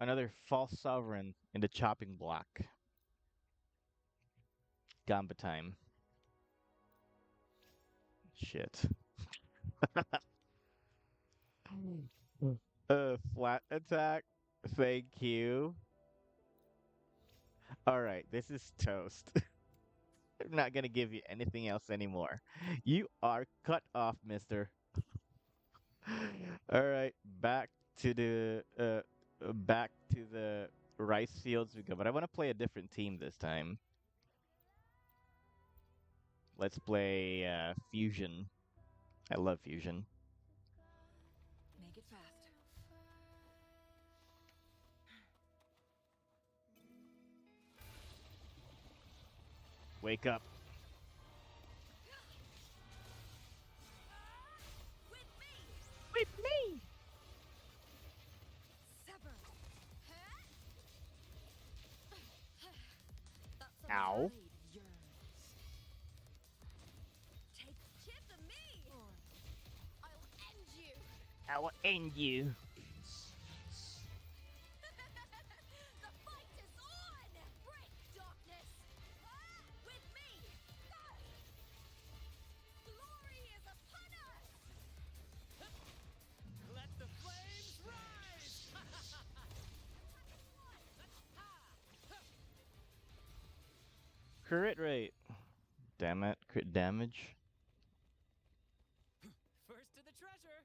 S1: Another false sovereign in the chopping block. Gamba time. Shit. Flat attack. Thank you. All right, this is toast. I'm not gonna give you anything else anymore. You are cut off, mister. All right, back to the rice fields we go. But I want to play a different team this time. Let's play Fusion. I love Fusion.
S6: Make it fast.
S1: Wake up.
S6: With me!
S1: With me.
S6: Sever! That's a
S1: Ow.
S6: blade yearns. Take chip of me! Or I'll end you!
S1: I will end you.
S6: The fight is on! Break darkness! With me! Glory is upon us!
S8: Let the flames rise!
S1: Crit rate. Damn it, crit damage.
S8: First to the treasure.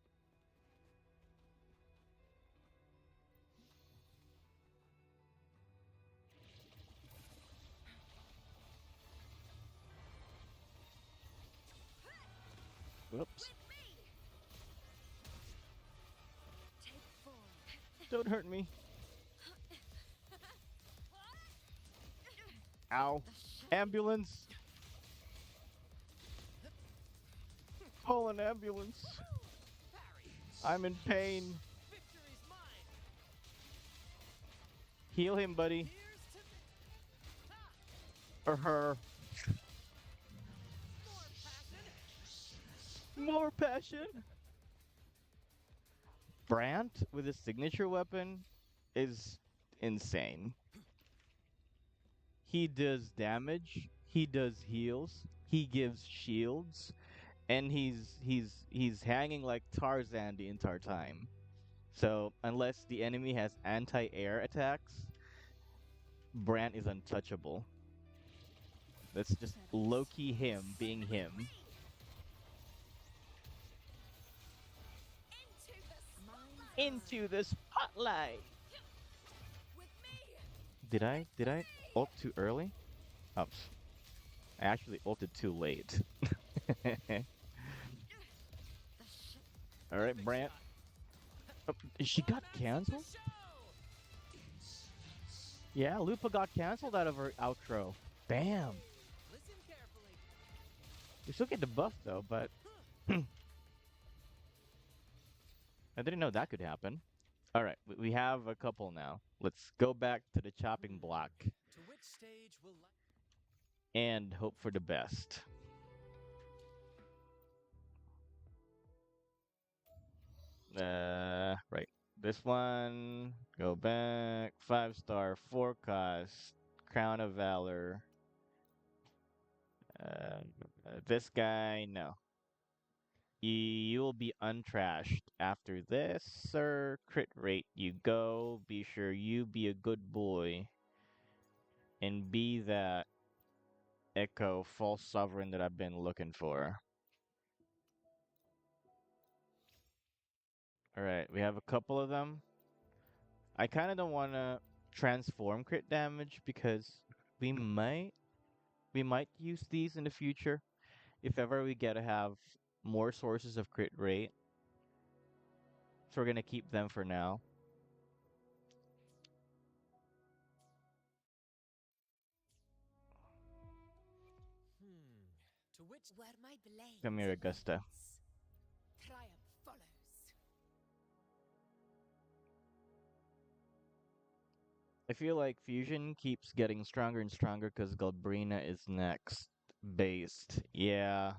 S1: Whoops.
S6: With me! Take form.
S1: Don't hurt me. Ow. Ambulance. Call an ambulance. I'm in pain.
S8: Victory's mine.
S1: Heal him, buddy.
S8: Here's to
S1: Or her.
S8: more passion.
S1: More passion. Brant with his signature weapon is insane. He does damage, he does heals, he gives shields, and he's hanging like Tarzan the entire time. So unless the enemy has anti-air attacks, Brant is untouchable. That's just low-key him being him. Into the spotlight.
S6: With me!
S1: Did I ult too early? Oops. I actually ulted too late. All right, Brant. Oh, she got canceled? Yeah, Lupa got canceled out of her outro. Bam.
S8: Listen carefully.
S1: We still get the buff though, but I didn't know that could happen. All right, we have a couple now. Let's go back to the chopping block
S8: To which stage will
S1: and hope for the best. Right. This one, go back, 5-star forecast, Crown of Valor. This guy, no. You will be untrashed after this, sir. Crit rate, you go. Be sure you be a good boy. And be that Echo false sovereign that I've been looking for. Alright, we have a couple of them. I kind of don't want to transform crit damage because we might use these in the future if ever we get to have more sources of crit rate. So we're gonna keep them for now.
S8: To which
S6: Where my blade
S1: Come here, Augusta.
S6: ends, triumph follows.
S1: I feel like Fusion keeps getting stronger and stronger because Galbrina is next based. Yeah.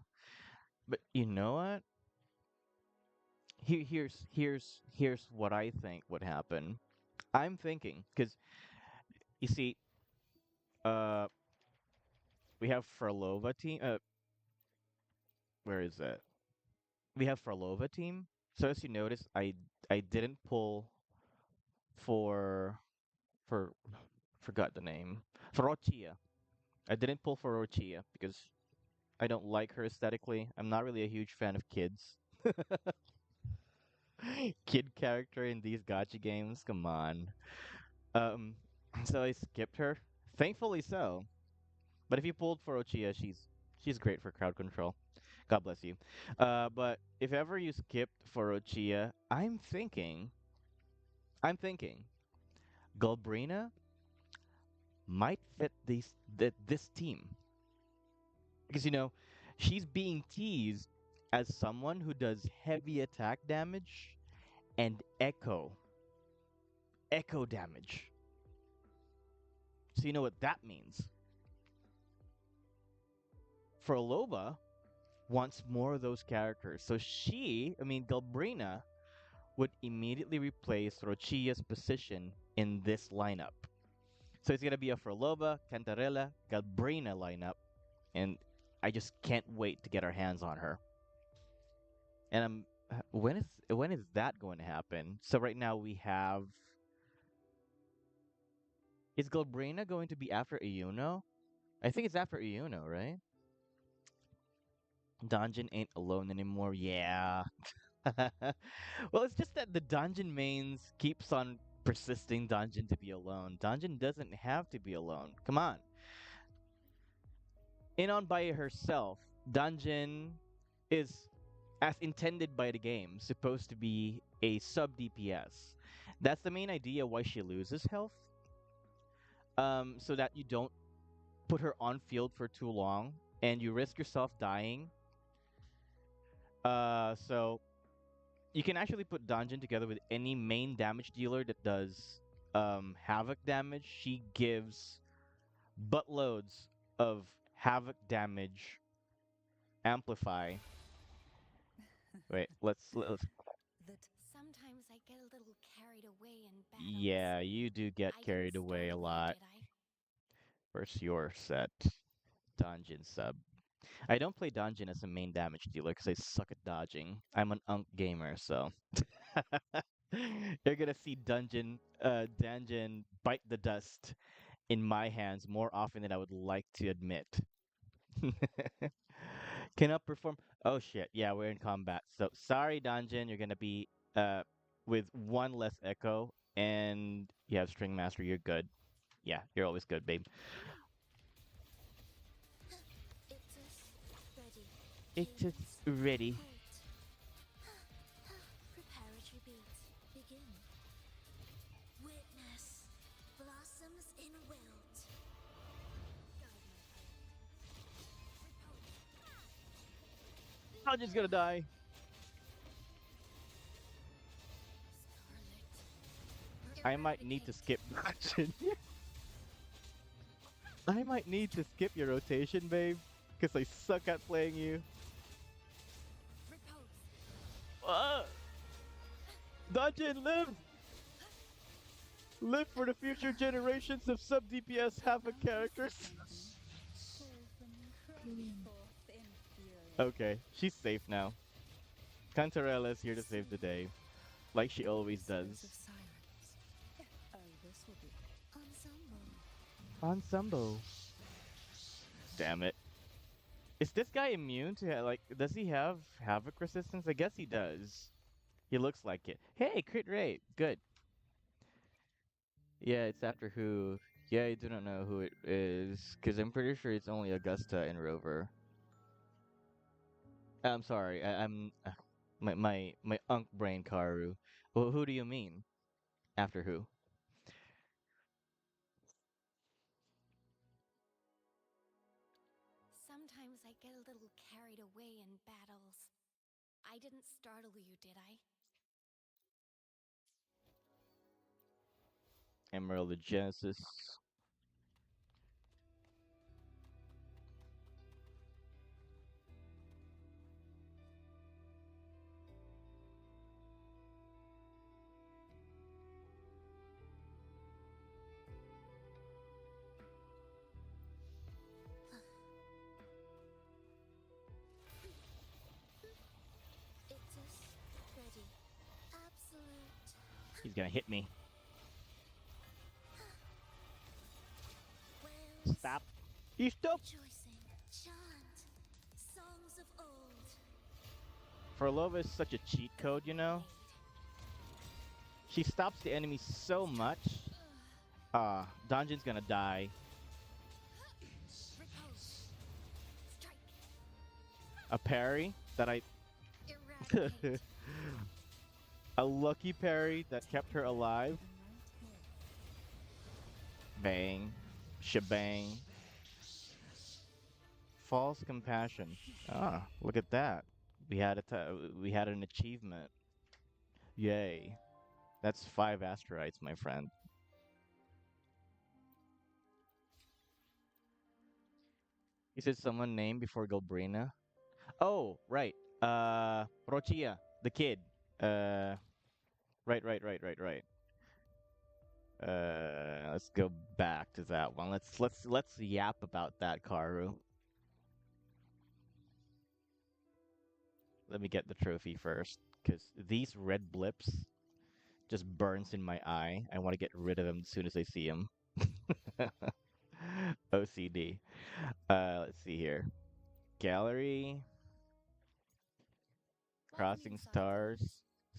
S1: But you know what? Here's what I think would happen. I'm thinking because you see, uh, we have Frolova team. Where is that? We have Frolova team. So as you notice, I didn't pull for for forgot the name for Rochia. I didn't pull for Rochia because I don't like her aesthetically. I'm not really a huge fan of kids. Kid character in these gotcha games. Come on. Um, so I skipped her. Thankfully so. But if you pulled for Ochia, she's great for crowd control. God bless you. But if ever you skipped for Ochia, I'm thinking Galbrina might fit this team because she's being teased as someone who does heavy attack damage and echo damage. So you know what that means. Frolova wants more of those characters. So Galbrina, would immediately replace Rochia's position in this lineup. So it's gonna be a Frolova, Cantarella, Galbrina lineup, and I just can't wait to get our hands on her. And when is that going to happen? So right now we have. Is Galbrina going to be after Iuno? I think it's after Iuno, right? Dungeon ain't alone anymore. Yeah. Well, it's just that the dungeon mains keeps on persisting dungeon to be alone. Dungeon doesn't have to be alone. Come on. In on by herself, dungeon is as intended by the game supposed to be a sub DPS. That's the main idea why she loses health. So that you don't put her on field for too long and you risk yourself dying. So you can actually put Dungeon together with any main damage dealer that does havoc damage. She gives buttloads of havoc damage amplify. Wait, let's
S6: That sometimes I get a little carried away in battles.
S1: yeah, you do get
S6: I didn't
S1: carried away a
S6: start
S1: lot.
S6: there, did I?
S1: Where's your set? Dungeon sub. I don't play Dungeon as a main damage dealer because I suck at dodging. I'm an unk gamer, so you're gonna see Dungeon bite the dust in my hands more often than I would like to admit. Cannot perform. Oh shit! Yeah, we're in combat. So sorry, Dungeon. You're gonna be with one less echo, and you have String Master. You're good. Yeah, you're always good, babe.
S3: It is ready.
S1: It is ready.
S3: Preparatory beats begin. Witness blossoms in wilt. Guide my
S1: Dungeon's gonna die. I might need to skip Dungeon. I might need to skip your rotation, babe, because I suck at playing you. Dungeon, live! Live for the future generations of sub DPS Havoc characters. Okay, she's safe now. Cantarella is here to save the day, like she always does. Ensemble. Damn it. Is this guy immune to does he have Havoc resistance? I guess he does. He looks like it. Hey, crit rate. Good. Yeah, it's after who? Yeah, I do not know who it is, because I'm pretty sure it's only Augusta and Rover. I'm sorry. I'm my unk brain Karu. Well, who do you mean? After who?
S6: Sometimes I get a little carried away in battles. I didn't startle you, did I?
S1: Emerald of Genesis.
S6: It is ready. Absolute.
S1: He's gonna hit me.
S6: Wails,
S1: Stop. You stop.
S6: rejoicing, chant, songs of old.
S1: Farlova is such a cheat code, you know? She stops the enemy so much. Donjin's gonna die.
S6: Repose. Strike.
S1: A parry that I...
S6: Eradicate.
S1: A lucky parry that kept her alive. Bang. Shebang. False compassion. Ah, look at that. We had an achievement. Yay. That's 5 asteroids, my friend. You said someone named before Galbrina? Oh, right. Rochia, the kid. Uh, right. Let's go back to that one. Let's yap about that, Karu. Let me get the trophy first, because these red blips just burns in my eye. I want to get rid of them as soon as I see them. OCD. Let's see here. Gallery. Crossing stars.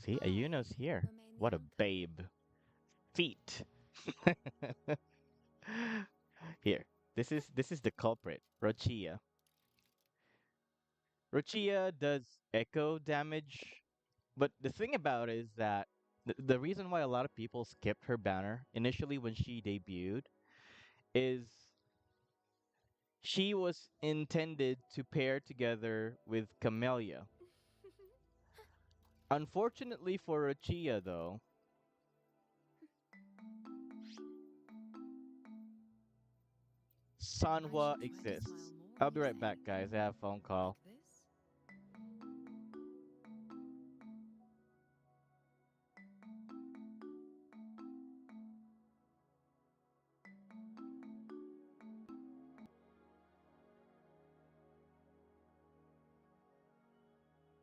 S1: See, Ayuno's here. What a babe. Feet. Here. This is the culprit. Rochia. Rochia does echo damage, but the thing about it is that the reason why a lot of people skipped her banner initially when she debuted is she was intended to pair together with Camellia. Unfortunately for Rochia, though, Sanhua exists. I'll be right back, guys. I have a phone call.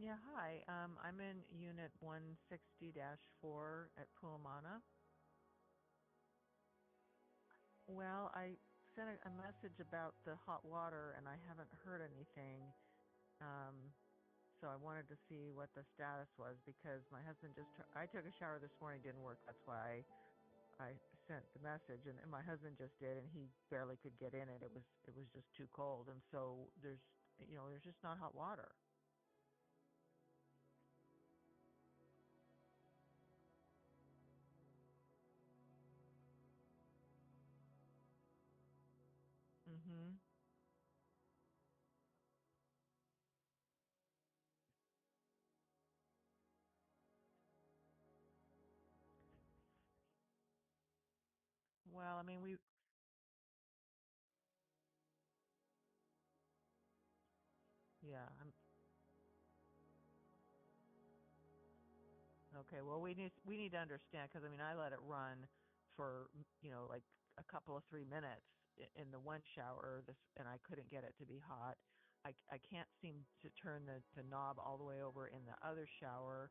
S9: Yeah, hi. I'm in Unit 160-4 at Puamana. Well, I sent a message about the hot water, and I haven't heard anything. So I wanted to see what the status was because my husband I took a shower this morning, didn't work. That's why I sent the message, and my husband just did, and he barely could get in it. It was just too cold, and so there's just not hot water. Mhm. Well, I mean, yeah, okay. Well, we need to understand because I mean, I let it run for like a couple of 3 minutes in the one shower, and I couldn't get it to be hot. I can't seem to turn the knob all the way over in the other shower,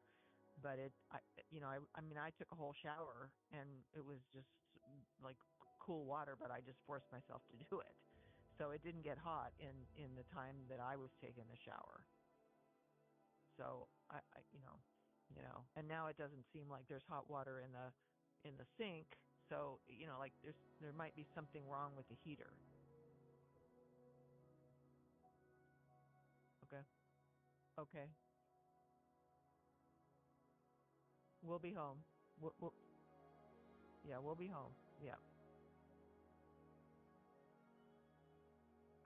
S9: but I mean, I took a whole shower and it was just like cool water, but I just forced myself to do it, so it didn't get hot in the time that I was taking the shower. So and now it doesn't seem like there's hot water in the sink. So like there might be something wrong with the heater. Okay. Okay. We'll be home. We'll, yeah, we'll be home. Yeah.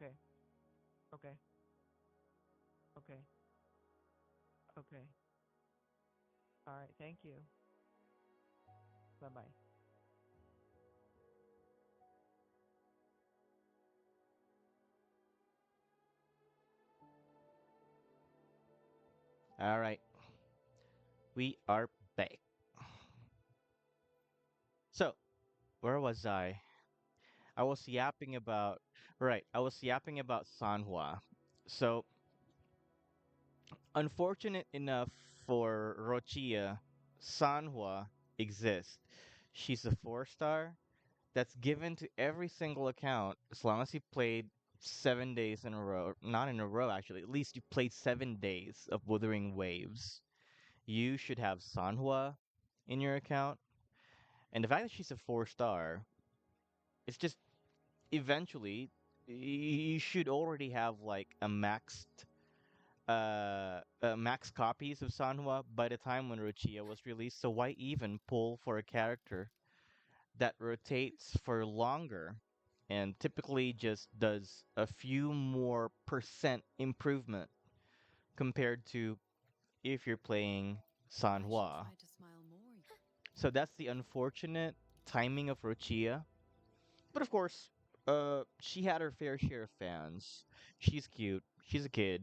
S9: Okay. Okay. Okay. Okay. All right. Thank you. Bye bye.
S1: All right, we are back. So, where was I? I was yapping about right. I was yapping about Sanhua. So, unfortunate enough for Rochia, Sanhua exists. She's a 4-star that's given to every single account as long as you played 7 days in a row. Not in a row, actually. At least you played 7 days of Wuthering Waves. You should have Sanhua in your account. And the fact that she's a 4-star, it's just eventually you should already have like max copies of Sanhua by the time when Rochia was released. So why even pull for a character that rotates for longer and typically just does a few more percent improvement compared to if you're playing Sanhua. So that's the unfortunate timing of Rochia. But of course, she had her fair share of fans. She's cute. She's a kid.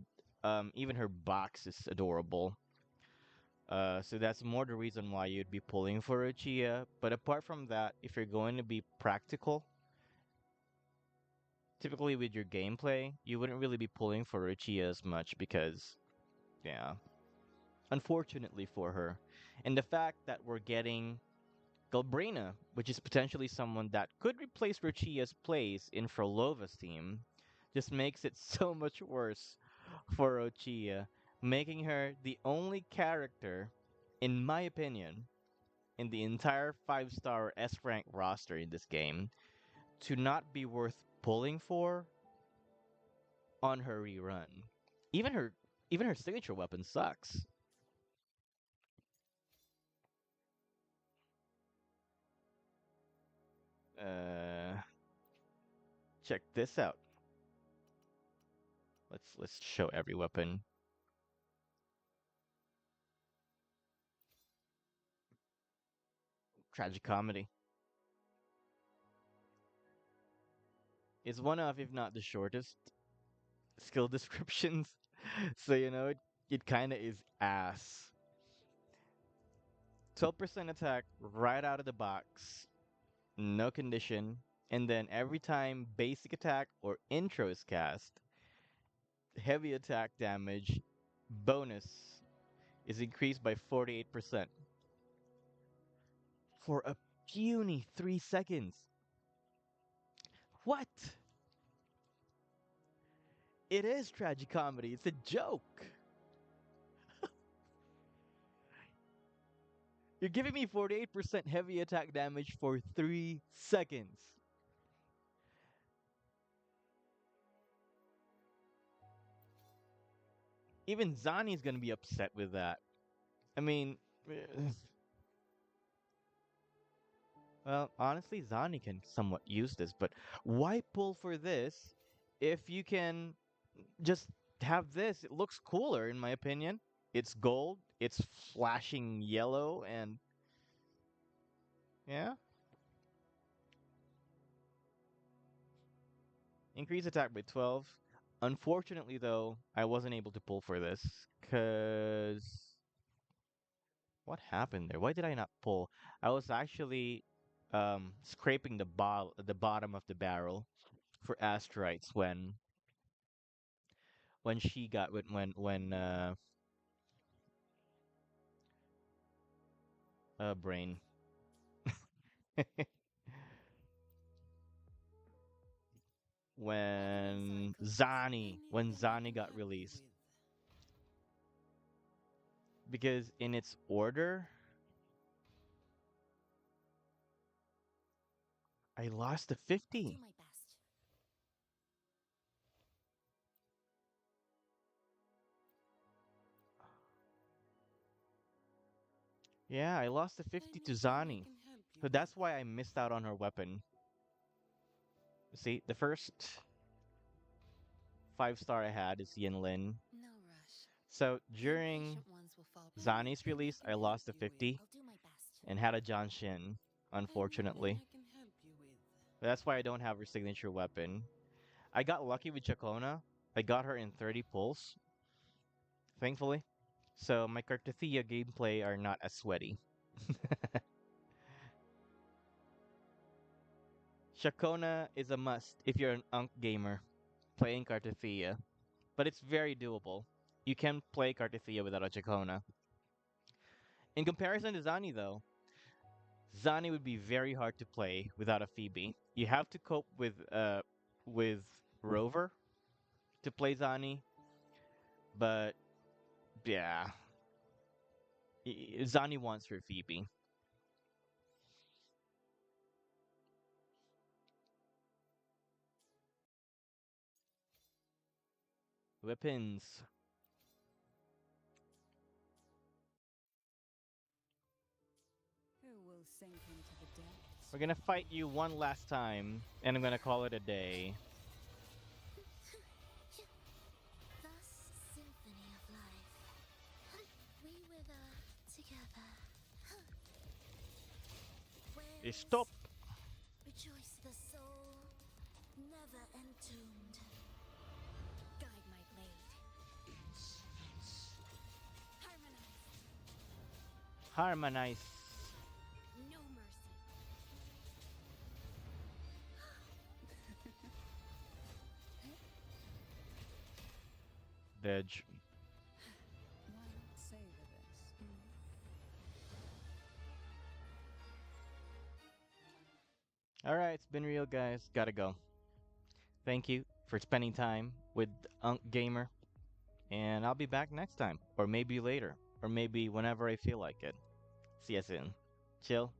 S1: Even her box is adorable. So that's more the reason why you'd be pulling for Uchiha. But apart from that, if you're going to be practical, typically with your gameplay, you wouldn't really be pulling for Uchiha as much because, yeah, unfortunately for her. And the fact that we're getting Galbrina, which is potentially someone that could replace Ruchia's place in Frolova's team, just makes it so much worse for Rochia, making her the only character, in my opinion, in the entire 5-star S rank roster in this game to not be worth pulling for on her rerun. Even her even her signature weapon sucks. Uh Check this out. Let's show every weapon. Tragic comedy is one of, if not the shortest, skill descriptions. So it kind of is ass. 12% attack right out of the box, no condition, and then every time basic attack or intro is cast, heavy attack damage bonus is increased by 48% for a puny 3 seconds. What? It is tragic comedy. It's a joke. You're giving me 48% heavy attack damage for 3 seconds. Even Zani's gonna be upset with that. I mean, well, honestly, Zani can somewhat use this, but why pull for this if you can just have this? It looks cooler, in my opinion. It's gold, it's flashing yellow, and yeah. Increase attack by 12. Unfortunately, though, I wasn't able to pull for this, because what happened there? Why did I not pull? I was actually scraping the bottom of the barrel for asteroids when she got when brain when Zani got released, because in its order I lost to 50.
S6: my best.
S1: Yeah, I lost the 50 to Zani. So that's why I missed out on her weapon. See, the first 5-star I had is Yinlin.
S6: No rush.
S1: So
S6: The
S1: during
S6: impatient ones will fall
S1: Zani's release, I lost the 50
S6: I'll do my best.
S1: and had a Shin, unfortunately. But that's why I don't have her signature weapon. I got lucky with Chacona. I got her in 30 pulls, thankfully. So my Cartathea gameplay are not as sweaty. Chacona is a must if you're an Unk gamer playing Cartathea, but it's very doable. You can play Cartathea without a Chacona. In comparison to Zani, though, Zani would be very hard to play without a Phoebe. You have to cope with Rover to play Zani, but yeah, Zani wants her Phoebe. Weapons.
S6: Who will sink into the depths?
S1: We're gonna fight you one last time, and I'm gonna call it a day.
S3: Thus, symphony of life. We wither together. Where
S1: Stop!
S3: rejoice the soul, never entombed.
S6: Guide my blade. Harmonize.
S1: Harmonize.
S6: No mercy.
S1: Veg.
S6: Why not savor this?
S1: Alright, it's been real, guys. Gotta go. Thank you for spending time with Unk Gamer. And I'll be back next time. Or maybe later. Or maybe whenever I feel like it. See you soon. Chill.